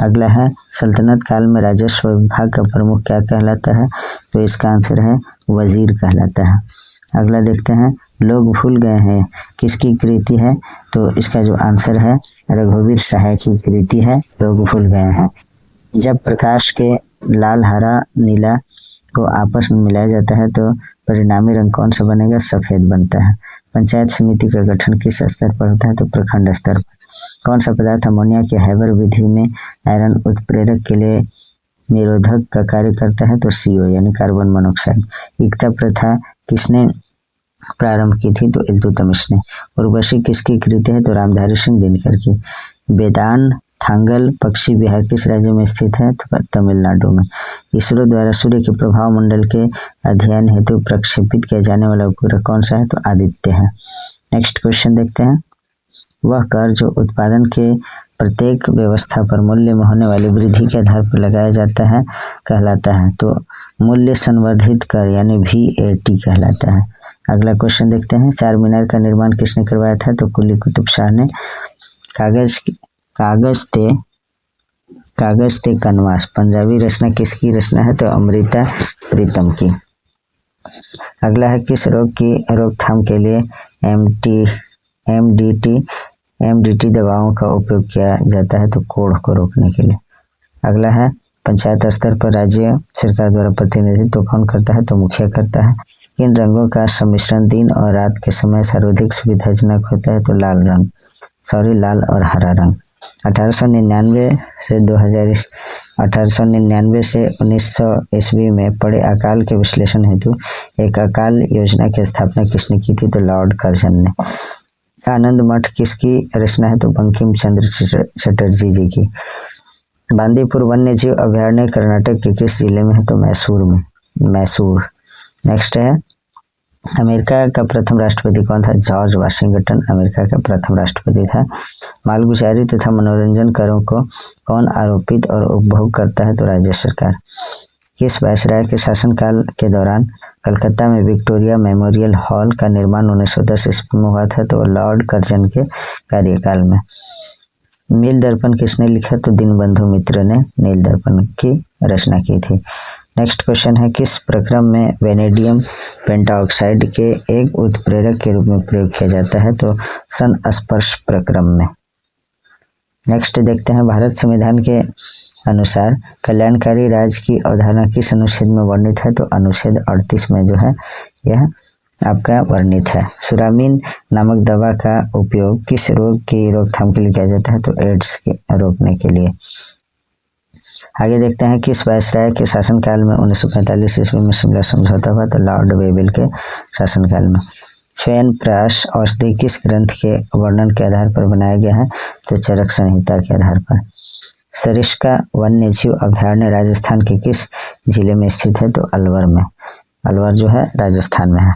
अगला है सल्तनत काल में राजस्व विभाग का प्रमुख क्या कहलाता है? तो इसका आंसर है वजीर कहलाता है। अगला देखते हैं लोग भूल गए हैं किसकी कृति है? तो इसका जो आंसर है रघुवीर सहाय की कृति है, लोग भूल गए हैं। जब प्रकाश के लाल हरा नीला को आपस में मिलाया जाता है तो परिणामी रंग कौन सा बनेगा? सफेद बनता है। पंचायत समिति का गठन किस स्तर पर होता है? तो प्रखंड स्तर पर। कौन सा पदार्थ अमोनिया के हैबर विधि में आयरन उत्प्रेरक के लिए निरोधक का कार्य करता है? तो CO यानी कार्बन मोनोऑक्साइड। एकता प्रथा किसने प्रारंभ की थी? तो इल्तुतमिश ने। उर्वशी किसकी कृति है? तो रामधारी सिंह दिनकर की। वेदान थांगल पक्षी बिहार किस राज्य में स्थित है? तो तमिलनाडु में। इसरो द्वारा सूर्य के प्रभाव मंडल के अध्ययन हेतु प्रक्षेपित किया जाने वाला उपग्रह कौन सा है? तो आदित्य है। नेक्स्ट क्वेश्चन देखते हैं वह कर जो उत्पादन के प्रत्येक व्यवस्था पर मूल्य में होने वाली वृद्धि के आधार पर लगाया जाता है कहलाता है? तो मूल्य संवर्धित कर यानी VAT कहलाता है। अगला क्वेश्चन देखते हैं चार मीनार का निर्माण किसने करवाया था? तो कुली कुतुब शाह ने। कागज ते कनवास पंजाबी रचना किसकी रचना है? तो अमृता प्रीतम की। अगला है किस रोग की रोकथाम के लिए MDT दवाओं का उपयोग किया जाता है? तो कोढ़ को रोकने के लिए। अगला है पंचायत स्तर पर राज्य सरकार द्वारा प्रतिनिधित्व कौन करता है? तो मुखिया करता है। किन रंगों का सम्मिश्रण दिन और रात के समय सर्वाधिक सुविधाजनक होता है? तो लाल और हरा रंग। 1899 से 1900 ईस्वी में पड़े अकाल के विश्लेषण हेतु एक अकाल योजना की स्थापना किसने की थी? तो लॉर्ड कर्जन ने। आनंद मठ किसकी रचना है? तो बंकिम चंद्र चटर्जी जी की। बांदीपुर वन्य जीव अभयारण्य कर्नाटक के किस जिले में है? तो मैसूर। नेक्स्ट है अमेरिका का प्रथम राष्ट्रपति कौन था? जॉर्ज वाशिंगटन अमेरिका का प्रथम राष्ट्रपति था। मालगुजारी तथा मनोरंजन करों को कौन आरोपित और उपभोग करता है? तो राज्य सरकार। किस वायसराय के शासनकाल के दौरान कलकत्ता में विक्टोरिया मेमोरियल हॉल का निर्माण 1910 ईस्वी में हुआ था? तो लॉर्ड कर्जन के कार्यकाल में। नील दर्पण किसने लिखा? तो दीनबंधु मित्र ने नील दर्पण की रचना की थी। नेक्स्ट क्वेश्चन है किस प्रक्रम में वेनेडियम पेंटाऑक्साइड के एक उत्प्रेरक के रूप में प्रयोग किया जाता है? तो संस्पर्श प्रक्रम में। नेक्स्ट देखते हैं भारत संविधान के अनुसार कल्याणकारी राज्य की अवधारणा किस अनुच्छेद में वर्णित है? तो अनुच्छेद 38 में जो है यह आपका वर्णित है। सुरामीन नामक दवा का उपयोग किस रोग की रोकथाम के लिए किया जाता है? तो एड्स के रोकने के लिए। आगे देखते हैं किस वायसराय के शासनकाल में 1945 ईस्वी में शिमला समझौता हुआ? तो लॉर्ड वेवेल के शासनकाल में। च्यवनप्राश औषधि किस ग्रंथ के वर्णन के आधार पर बनाया गया है? तो चरक संहिता के आधार पर। सरिस्का वन्य जीव अभयारण्य राजस्थान के किस जिले में स्थित है? तो अलवर में। अलवर जो है राजस्थान में है।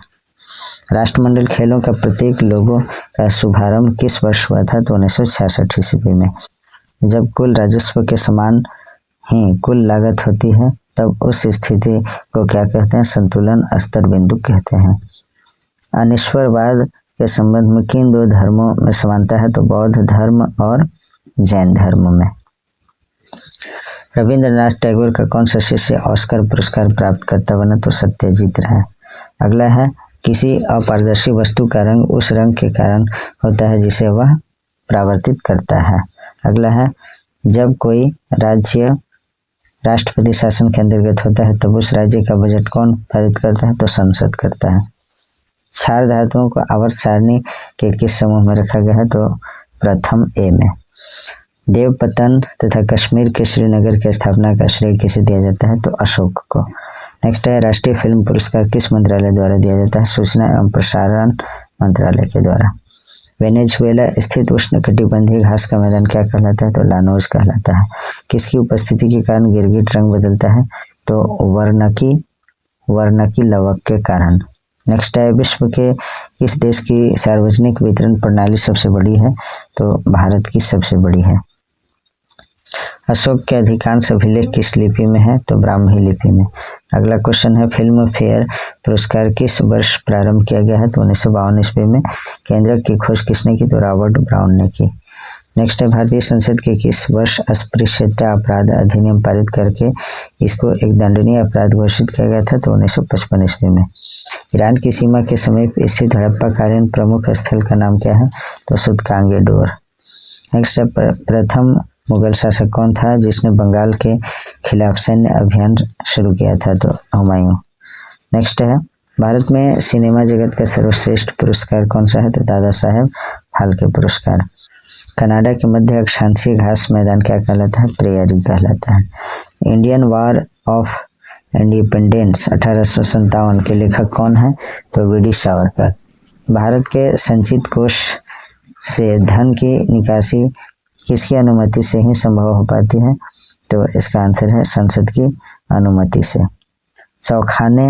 राष्ट्रमंडल खेलों का प्रतीक लोगों का शुभारंभ किस वर्ष हुआ था? तो 1966 ईस्वी में। जब कुल राजस्व के समान ही कुल लागत होती है तब उस स्थिति को क्या कहते हैं? संतुलन स्तर बिंदु कहते हैं। अनिश्वरवाद के संबंध में किन दो धर्मों में समानता है? तो बौद्ध धर्म और जैन धर्म में। रविंद्रनाथ टैगोर का कौन सा शिष्य ऑस्कर पुरस्कार प्राप्त करता बना? तो सत्यजीत राय। अगला है किसी अपारदर्शी वस्तु का रंग उस रंग के कारण होता है जिसे वह परावर्तित करता है। अगला है जब कोई राज्य राष्ट्रपति शासन के अंतर्गत होता है तब उस राज्य का बजट कौन पारित करता है? तो संसद करता है। क्षार धातुओं को आवर्त सारणी के किस समूह में रखा गया है? तो प्रथम ए में। देवपतन तथा कश्मीर के श्रीनगर की स्थापना का श्रेय किसे दिया जाता है? तो अशोक को। नेक्स्ट है राष्ट्रीय फिल्म पुरस्कार किस मंत्रालय द्वारा दिया जाता है? सूचना एवं प्रसारण मंत्रालय के द्वारा। वेनेजुएला स्थित उष्णकटिबंधीय घास का मैदान क्या कहलाता है? तो लानोज कहलाता है। किसकी उपस्थिति के कारण गिरगिट रंग बदलता है? तो वर्णकी लवक के कारण। नेक्स्ट है विश्व के किस देश की सार्वजनिक वितरण प्रणाली सबसे बड़ी है? तो भारत की सबसे बड़ी है। अशोक के अधिकांश अभिलेख किस लिपि में है? तो ब्राह्मी लिपि में। अगला क्वेश्चन है फिल्म फेयर पुरस्कार किस वर्ष प्रारंभ किया गया है? तो 1952 ईस्वी में। केंद्रक की खोज किसने की? तो रॉबर्ट ब्राउन ने की। नेक्स्ट है भारतीय संसद के किस वर्ष अस्पृश्यता अपराध अधिनियम पारित करके इसको एक दंडनीय अपराध घोषित किया गया था? तो 1955 ईस्वी में। ईरान की सीमा के समीप स्थित हड़प्पाकालीन प्रमुख स्थल का नाम क्या है? तो सुतकांगे डोर। नेक्स्ट है प्रथम मुगल शासक कौन था जिसने बंगाल के खिलाफ सैन्य अभियान शुरू किया था? तो हुमायूं। नेक्स्ट है भारत में सिनेमा जगत का सर्वश्रेष्ठ पुरस्कार कौन सा है? तो दादा साहेब फाल्के पुरस्कार। कनाडा के मध्य अक्षांशीय घास मैदान क्या कहलाता है? प्रेयरी कहलाता है। इंडियन वॉर ऑफ इंडिपेंडेंस 1857 के लेखक कौन है? तो वीडी सावरकर। भारत के संचित कोष से धन की निकासी किसकी अनुमति से ही संभव हो पाती है? तो इसका आंसर है संसद की अनुमति से। चौखाने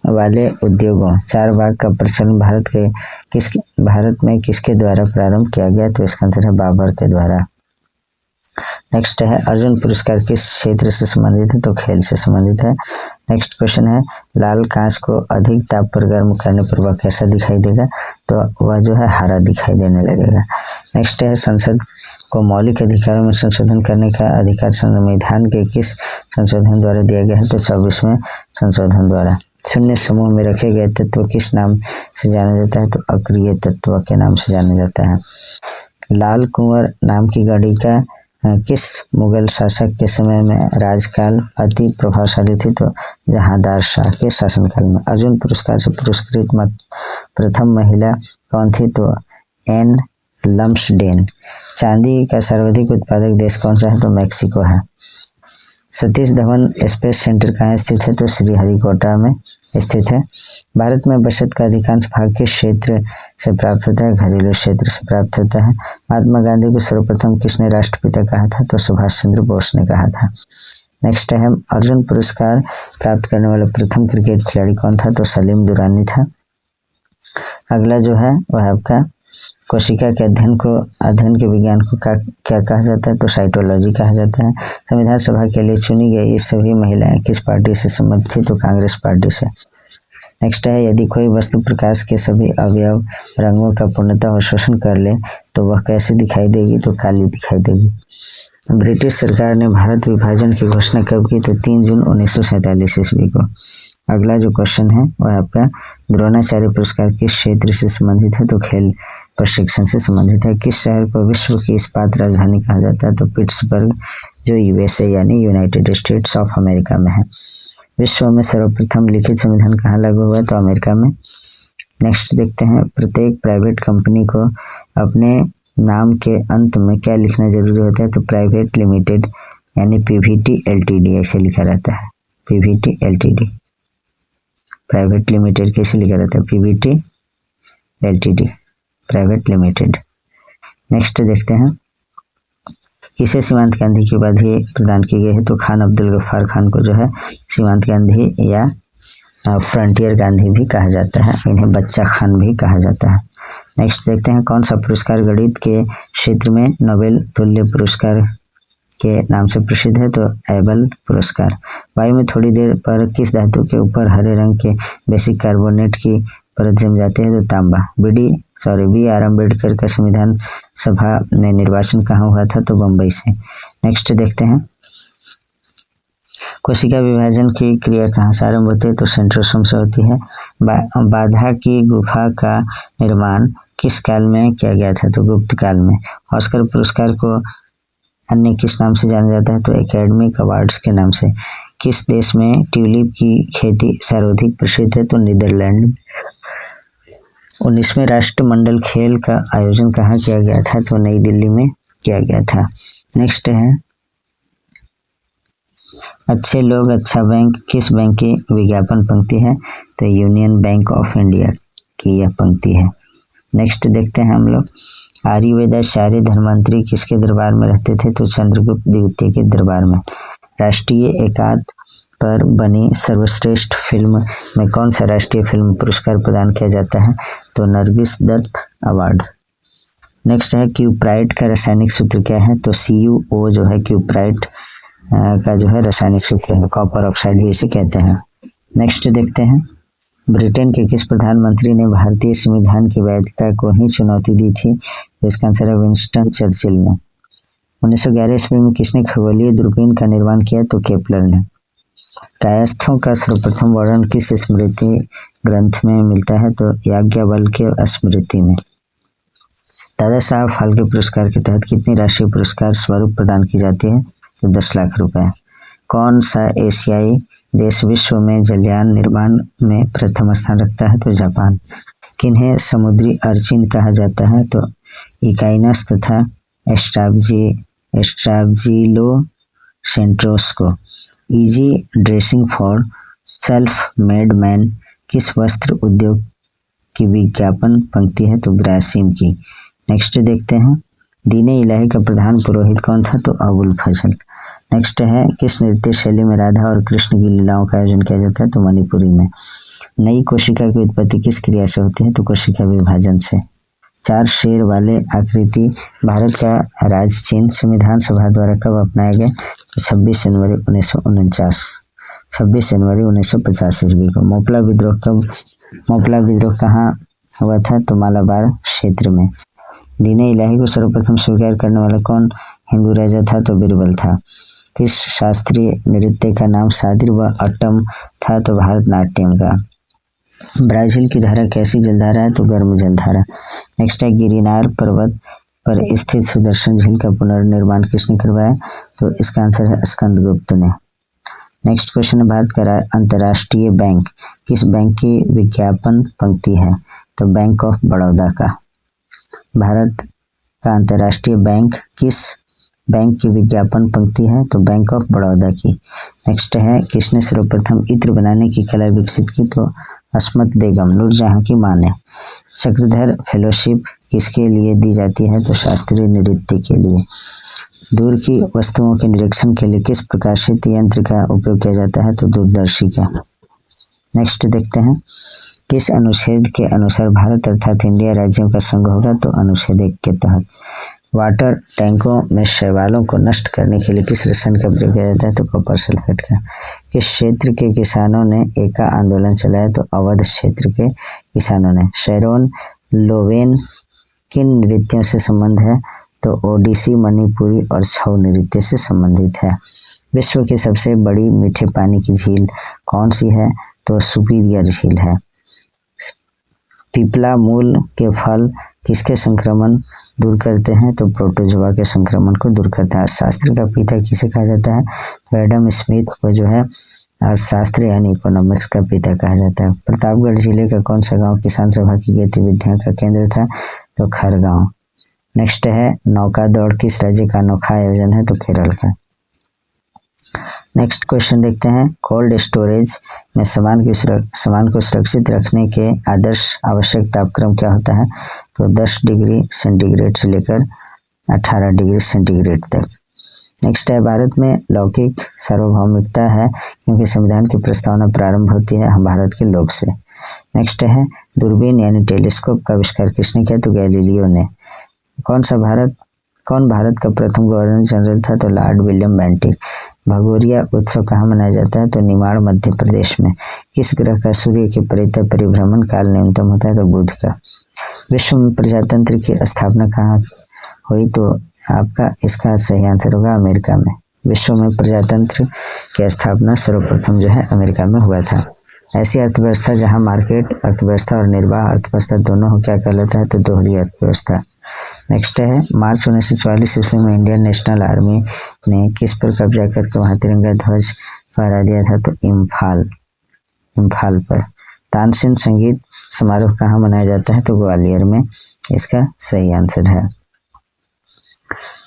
वाले उद्योगों चार बाग का प्रचलन भारत में किसके द्वारा प्रारंभ किया गया? तो इसका आंसर है बाबर के द्वारा। नेक्स्ट है अर्जुन पुरस्कार किस क्षेत्र से संबंधित है? तो खेल से संबंधित है। नेक्स्ट क्वेश्चन है लाल कांच को अधिक ताप पर गर्म करने पर वह कैसा दिखाई देगा? तो वह जो है हरा दिखाई देने लगेगा। नेक्स्ट है संसद को मौलिक अधिकारों में संशोधन करने का अधिकार संविधान के किस संशोधन द्वारा दिया गया है? तो 24वें संशोधन द्वारा। शून्य समूह में रखे गए तत्व किस नाम से जाना जाता है? तो अक्रिय तत्व के नाम से जाना जाता है। लाल कुंवर नाम की गणिका किस मुगल शासक के समय में राजकाल अति प्रभावशाली थी? तो जहांदार शाह के शासनकाल में। अर्जुन पुरस्कार से पुरस्कृत प्रथम महिला कौन थी? तो एन लम्सडेन। चांदी का सर्वाधिक उत्पादक देश कौन सा है? तो मैक्सिको है। सतीश धवन स्पेस सेंटर कहाँ स्थित है? तो श्रीहरिकोटा में स्थित है। भारत में बचत का अधिकांश भाग किस क्षेत्र से प्राप्त होता है? घरेलू क्षेत्र से प्राप्त होता है। महात्मा गांधी को सर्वप्रथम किसने राष्ट्रपिता कहा था? तो सुभाष चंद्र बोस ने कहा था। नेक्स्ट है अर्जुन पुरस्कार प्राप्त करने वाला प्रथम क्रिकेट खिलाड़ी कौन था? तो सलीम दुरानी था। अगला जो है वह आपका कोशिका के अध्ययन के विज्ञान को क्या कहा जाता है? तो साइटोलॉजी कहा जाता है। संविधान सभा के लिए चुनी गई ये सभी महिलाएं किस पार्टी से संबंधित थी? तो कांग्रेस पार्टी से। नेक्स्ट है यदि कोई वस्तु प्रकाश के सभी अवयव रंगों का पूर्णतः अवशोषण कर ले तो वह कैसे दिखाई देगी? तो काली दिखाई देगी। ब्रिटिश सरकार ने भारत विभाजन की घोषणा कब की? तो 3 जून 1947 ईस्वी को। अगला जो क्वेश्चन है वह आपका द्रोणाचार्य पुरस्कार किस क्षेत्र से संबंधित है? तो खेल प्रशिक्षण से संबंधित है। किस शहर को विश्व की इस्पात राजधानी कहा जाता है? तो पिट्सबर्ग जो यूएसए यानी यूनाइटेड स्टेट्स ऑफ अमेरिका में है। विश्व में सर्वप्रथम लिखित संविधान कहाँ लागू हुआ? तो अमेरिका में। नेक्स्ट देखते हैं, प्रत्येक प्राइवेट कंपनी को अपने नाम के अंत में क्या लिखना जरूरी होता है? तो प्राइवेट लिमिटेड यानी पीवीटी एलटीडी ऐसे लिखा रहता है। पीवीटी एलटीडी, प्राइवेट लिमिटेड कैसे लिखा रहता है? Pvt LTD, private limited. Next देखते हैं, किसे सीमांत गांधी की उपाधि प्रदान की गई है? तो खान अब्दुल गफ्फार खान को जो है सीमांत गांधी या फ्रंटियर गांधी भी कहा जाता है, इन्हें बच्चा खान भी कहा जाता है। नेक्स्ट देखते हैं, कौन सा पुरस्कार गणित के क्षेत्र में नोबेल तुल्य पुरस्कार के नाम से प्रसिद्ध है? तो एबल पुरस्कार। वायु में थोड़ी देर पर किस धातु के ऊपर हरे रंग के बेसिक कार्बोनेट की परत जम जाती है? तो तांबा। बी आर अम्बेडकर का संविधान सभा में निर्वाचन कहाँ हुआ था? तो बम्बई से। नेक्स्ट देखते हैं, कोशिका विभाजन की क्रिया कहाँ से आरंभ होती है? तो सेंट्रोसोम से होती है। बाधा की गुफा का निर्माण किस काल में किया गया था? तो गुप्त काल में। ऑस्कर पुरस्कार को अन्य किस नाम से जाना जाता है? तो एकेडमिक अवार्ड्स के नाम से। किस देश में ट्यूलिप की खेती सर्वाधिक प्रसिद्ध है? तो नीदरलैंड। 19वें राष्ट्रमंडल खेल का आयोजन कहाँ किया गया था? तो नई दिल्ली में किया गया था। नेक्स्ट है, अच्छे लोग अच्छा बैंक किस बैंक की विज्ञापन पंक्ति है? तो यूनियन बैंक ऑफ इंडिया की यह पंक्ति है। नेक्स्ट देखते हैं हम लोग, आर्यवेदाचार्य धर्मांतरी किसके दरबार में रहते थे? तो चंद्रगुप्त द्वितीय के दरबार में। राष्ट्रीय एकात्म पर बनी सर्वश्रेष्ठ फिल्म में कौन सा राष्ट्रीय फिल्म पुरस्कार प्रदान किया जाता है? तो नरगिस दत्त अवार्ड। नेक्स्ट है, क्यूप्राइट का रासायनिक सूत्र क्या है? तो CuO जो है क्यूप्राइट का जो है रासायनिक सूत्र है, कॉपर ऑक्साइड भी इसे कहते हैं। नेक्स्ट देखते हैं, ब्रिटेन के किस प्रधानमंत्री ने भारतीय संविधान की वैधता को ही चुनौती दी थी? इसका आंसर है विंस्टन चर्चिल ने। 1911 ईस्वी में किसने खगोलीय दूरबीन का निर्माण किया? तो केपलर ने। कायस्थों का सर्वप्रथम वर्णन किस स्मृति ग्रंथ में मिलता है? तो याज्ञवल्क्य स्मृति में। दादा साहब फाल्के पुरस्कार के तहत कितनी राष्ट्रीय पुरस्कार स्वरूप प्रदान की जाती है? तो 10 लाख रुपए। कौन सा एशियाई देश विश्व में जलयान निर्माण में प्रथम स्थान रखता है? तो जापान। किन्हें समुद्री अर्चिन कहा जाता है? तो इकाइनस तथा एस्ट्राबजिलो सेंट्रोस को। Easy dressing for self made man किस वस्त्र उद्योग की विज्ञापन पंक्ति है? तो ग्रासिम की। नेक्स्ट देखते हैं, दीने इलाही का प्रधान पुरोहित कौन था? तो अबुल फजल। नेक्स्ट है, किस नृत्य शैली में राधा और कृष्ण की लीलाओं का आयोजन किया जाता है? तो मणिपुरी में। नई कोशिका की उत्पत्ति किस क्रिया से होती है? तो कोशिका विभाजन से। 4 शेर वाले आकृति भारत का राज्य चिन्ह संविधान सभा द्वारा कब अपनाया गया? तो 26 जनवरी 1949, 26 जनवरी 1950 ईस्वी को। मोपला विद्रोह कहाँ हुआ था? तो मालाबार क्षेत्र में। दीने इलाही को सर्वप्रथम स्वीकार करने वाला कौन हिंदू राजा था? तो बीरबल था। किस शास्त्रीय नृत्य का नाम सादिर व अट्टम था? तो भारतनाट्यम का। ब्राजील की धारा कैसी जलधारा है? तो गर्म जलधारा। नेक्स्ट है, गिरिनार पर्वत पर स्थित सुदर्शन झील का पुनर्निर्माण किसने करवाया? तो इसका आंसर है स्कंदगुप्त ने। नेक्स्ट क्वेश्चन है, भारत का अंतर्राष्ट्रीय बैंक किस बैंक की विज्ञापन पंक्ति है? तो बैंक ऑफ बड़ौदा का। भारत का अंतर्राष्ट्रीय बैंक किस बैंक की विज्ञापन पंक्ति है? तो बैंक ऑफ बड़ौदा की। नेक्स्ट है, किसने सर्वप्रथम इत्र बनाने की कला विकसित की? तो अस्मत बेगम, नूरजहां की मां ने। चक्रधर फेलोशिप किसके लिए दी जाती है? तो शास्त्रीय नृत्य के लिए। दूर की वस्तुओं के निरीक्षण के लिए किस प्रकाशित यंत्र का उपयोग किया जाता है? तो दूरदर्शी का। नेक्स्ट देखते हैं, किस अनुच्छेद के अनुसार भारत अर्थात इंडिया राज्यों का संघ होगा? तो अनुच्छेद 1 के तहत। वाटर टैंकों में शैवालों को नष्ट करने के लिए किस रसायन का प्रयोग किया जाता है? तो कॉपर सल्फेट का। किस क्षेत्र के किसानों ने एका आंदोलन चलाया? तो अवध क्षेत्र के किसानों ने। शेरोन लोवेन किन नृत्यों से संबंध है? तो ओडिसी, मणिपुरी और छऊ नृत्य से संबंधित है। विश्व की सबसे बड़ी मीठे पानी की झील कौन सी है? तो सुपीरियर झील है। पिपला मूल के फल किसके संक्रमण दूर करते हैं? तो प्रोटोजोआ के संक्रमण को दूर करता है। शास्त्र का पिता किसे कहा जाता है? तो एडम स्मिथ को जो है अर्थशास्त्र यानी इकोनॉमिक्स का पिता कहा जाता है। प्रतापगढ़ जिले का कौन सा गांव किसान सभा की गतिविधियों का केंद्र था? तो खरगांव। नेक्स्ट है नौका दौड़ किस राज्य का अनोखा आयोजन है? तो केरल का। नेक्स्ट क्वेश्चन देखते हैं, कोल्ड स्टोरेज में सामान को सुरक्षित रखने के आदर्श आवश्यक तापक्रम क्या होता है? तो 10 डिग्री सेंटीग्रेड से लेकर 18 डिग्री सेंटीग्रेड तक। नेक्स्ट है भारत में लौकिक सार्वभौमिकता है क्योंकि संविधान की प्रस्तावना प्रारंभ होती है भारत के लोग से। नेक्स्ट है दूरबीन यानी टेलीस्कोप का आविष्कार किसने किया? तो गैलीलियो ने। कौन भारत का प्रथम गवर्नर जनरल था? तो लॉर्ड विलियम बेंटिक। भगोरिया उत्सव कहाँ मनाया जाता है? तो निमाड़ मध्य प्रदेश में। किस ग्रह का सूर्य के परितः परिभ्रमण काल न्यूनतम होता है? तो बुध का। विश्व में प्रजातंत्र की स्थापना कहाँ हुई? तो आपका इसका सही आंसर होगा अमेरिका में। विश्व में प्रजातंत्र की स्थापना सर्वप्रथम जो है अमेरिका में हुआ था। ऐसी अर्थव्यवस्था जहां मार्केट अर्थव्यवस्था और निर्वाह अर्थव्यवस्था दोनों हो क्या कहलाता है? तो दोहरी अर्थव्यवस्था। नेक्स्ट है मार्च 1944 ईस्वी में इंडियन नेशनल आर्मी ने किस पर कब्जा करके वहां तिरंगा ध्वज फहरा दिया था? तो इम्फाल पर। तानसेन संगीत समारोह कहाँ मनाया जाता है? तो ग्वालियर में। इसका सही आंसर है।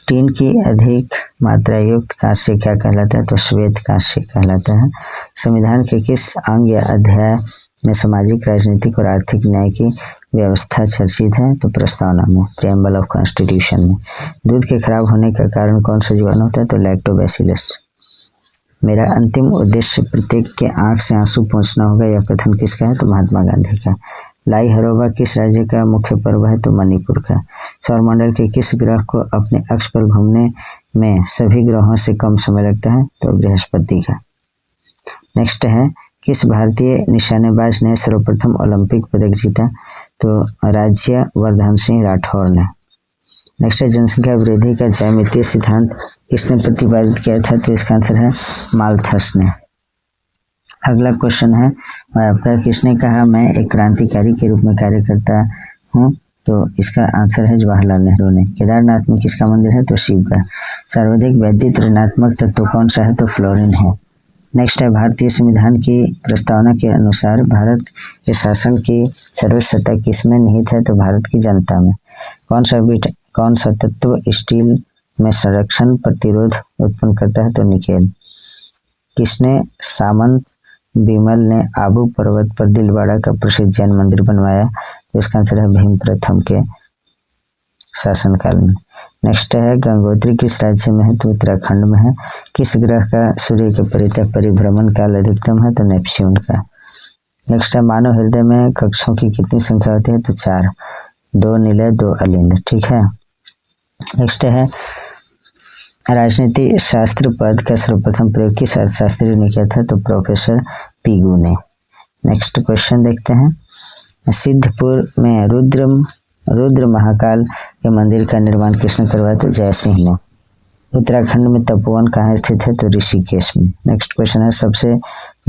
टीन की अधिक मात्रा युक्त कांस्य क्या कहलाता है? तो श्वेत कांस्य कहलाता है। संविधान के किस अंग या अध्याय में सामाजिक, राजनीतिक और आर्थिक न्याय की व्यवस्था चर्चित है? तो प्रस्तावना में, प्रेम्बल ऑफ कॉन्स्टिट्यूशन में। दूध के खराब होने का कारण कौन सा जीवाणु होता है? तो लैक्टोबैसिलस। मेरा अंतिम उद्देश्य प्रत्येक के आंख से आंसू पहुंचना होगा, यह कथन किसका है? तो महात्मा गांधी का। लाई हरोबा किस राज्य का मुख्य पर्व है? तो मणिपुर का। सौरमंडल के किस ग्रह को अपने अक्ष पर घूमने में सभी ग्रहों से कम समय लगता है? तो बृहस्पति का। नेक्स्ट है किस भारतीय निशानेबाज ने सर्वप्रथम ओलंपिक पदक जीता? तो राज्यवर्धन सिंह राठौर ने। नेक्स्ट है जनसंख्या वृद्धि का ज्यामितीय सिद्धांत किसने प्रतिपादित किया था? तो इसका आंसर है माल्थस ने। अगला क्वेश्चन है आपका, किसने कहा मैं एक क्रांतिकारी के रूप में कार्य करता हूँ? तो इसका आंसर है जवाहरलाल नेहरू ने। केदारनाथ में किसका मंदिर है? तो शिव का। सर्वाधिक वैद्युत ऋणात्मक तत्व कौन सा है? तो फ्लोरीन है। नेक्स्ट है भारतीय संविधान की प्रस्तावना के अनुसार भारत के शासन की सर्वोच्च सत्ता किसमें निहित है? तो भारत की जनता में। कौन सा तत्व स्टील में संरक्षण प्रतिरोध उत्पन्न करता है? तो निकेल। किसने सामंत बिमल ने आबू पर्वत पर दिलवाड़ा का प्रसिद्ध जैन मंदिर बनवाया? तो इसका आंसर है भीम प्रथम के शासनकाल में। नेक्स्ट है गंगोत्री किस राज्य में है? तो उत्तराखंड में है। किस ग्रह का सूर्य के परितः परिभ्रमण काल अधिकतम है? तो नेपच्यून का। नेक्स्ट है मानव हृदय में कक्षों की कितनी संख्या होती है? तो 4, 2 नीले 2 अलिंद। ठीक है। नेक्स्ट है राजनीति शास्त्र पद का सर्वप्रथम प्रयोग किस अर्थशास्त्री ने किया था? तो प्रोफेसर पीगू ने। नेक्स्ट क्वेश्चन देखते हैं, सिद्धपुर में रुद्र महाकाल के मंदिर का निर्माण किसने करवाया? तो जय सिंह ने। उत्तराखंड में तपोवन कहाँ स्थित है? तो ऋषिकेश में। नेक्स्ट क्वेश्चन है सबसे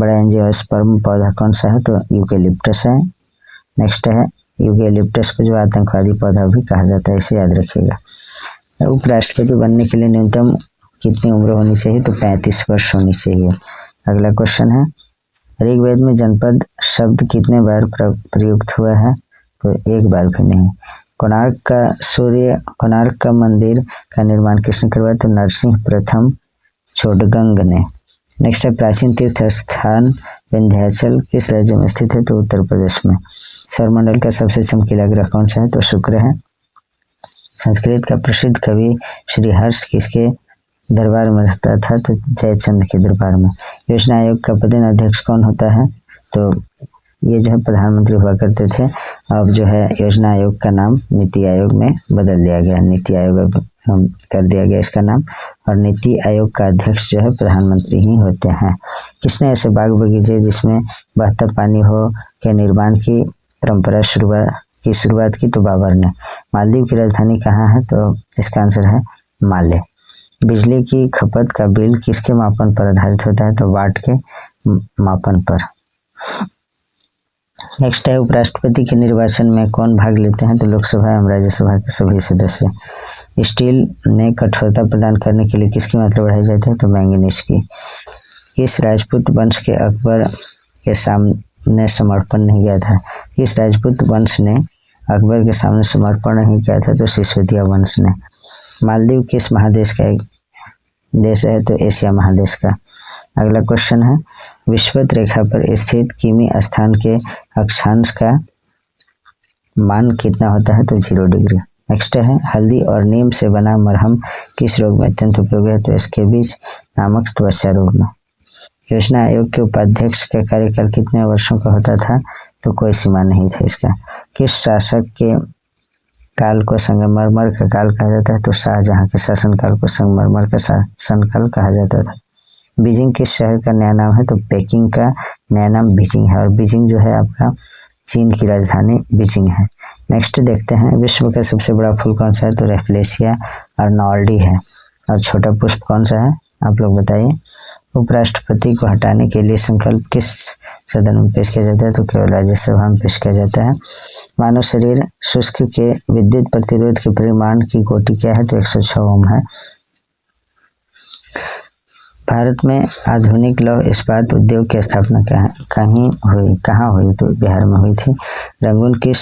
बड़ा एंजियोस्पर्म पौधा कौन सा है? तो यूकेलिप्टस है। नेक्स्ट है यूकेलिप्टस को जो आतंकवादी पौधा भी कहा जाता है, इसे याद रखिएगा। उपराष्ट्रपति बनने के लिए न्यूनतम कितनी उम्र होनी चाहिए? तो 35 वर्ष होनी चाहिए। अगला क्वेश्चन है ऋग्वेद में जनपद शब्द कितने बार प्रयुक्त हुआ है? तो 1 बार भी नहीं। कोणार्क का मंदिर का निर्माण किसने करवाया? तो नरसिंह प्रथम छोडगंग ने। नेक्स्ट है प्राचीन तीर्थ स्थान विंध्याचल किस राज्य में स्थित है? तो उत्तर प्रदेश में। सौरमंडल का सबसे चमकीला ग्रह कौन सा है? तो शुक्र है। संस्कृत का प्रसिद्ध कवि श्रीहर्ष किसके दरबार में रहता था? तो जयचंद के दरबार में। योजना आयोग का पदेन अध्यक्ष कौन होता है? तो ये जो है प्रधानमंत्री हुआ करते थे। अब जो है योजना आयोग का नाम नीति आयोग में बदल दिया गया, नीति आयोग कर दिया गया इसका नाम, और नीति आयोग का अध्यक्ष जो है प्रधानमंत्री ही होते हैं। किसने ऐसे बाग बगीचे जिसमें बहता पानी हो के निर्माण की परंपरा शुरुआत की? तो बाबर ने। मालदीव की राजधानी कहाँ है? तो इसका आंसर है माले। बिजली की खपत का बिल किसके मापन पर आधारित होता है? तो वाट के मापन पर। नेक्स्ट है उपराष्ट्रपति के निर्वाचन में कौन भाग लेते हैं? तो लोकसभा एवं राज्यसभा के सभी सदस्य। स्टील में कठोरता प्रदान करने के लिए किसकी मात्रा बढ़ाई जाती है? तो मैंगनीज की। किस राजपूत वंश के अकबर के सामने समर्पण नहीं किया था? किस राजपूत वंश ने अकबर के सामने समर्पण नहीं किया था? तो सिसोदिया वंश ने। मालदीव किस महादेश का एक देश है? तो एशिया महादेश का। अगला क्वेश्चन है, विषुवत रेखा पर स्थित किमी स्थान के अक्षांश का मान कितना होता है? तो 0 डिग्री। नेक्स्ट है, हल्दी और नीम से बना मरहम किस रोग में अत्यंत उपयोगी है? तो स्केबीज नामक त्वचा रोग में। योजना आयोग के उपाध्यक्ष का कार्यकाल कितने वर्षों का होता था? तो कोई सीमा नहीं था इसका। किस शासक के काल को संगमरमर का काल कहा जाता है? तो शाहजहां के शासनकाल को संगमरमर का शासनकाल कहा जाता था। बीजिंग किस शहर का नया नाम है? तो पेकिंग का नया नाम बीजिंग है, और बीजिंग जो है आपका चीन की राजधानी बीजिंग है। नेक्स्ट देखते हैं, विश्व का सबसे बड़ा फूल कौन सा है? तो रेफलेशिया अर्नॉल्डी है। और छोटा पुष्प कौन सा है? आप लोग बताइए। उपराष्ट्रपति को हटाने के लिए संकल्प किस सदन में पेश किया जाता है? तो केवल राज्यसभा में पेश किया जाता है। मानव शरीर शुष्क के विद्युत प्रतिरोध के परिमाण की कोटि क्या है? तो 106 ओम है। भारत में आधुनिक लौह इस्पात उद्योग की स्थापना कहाँ हुई? तो बिहार में हुई थी। रंगून किस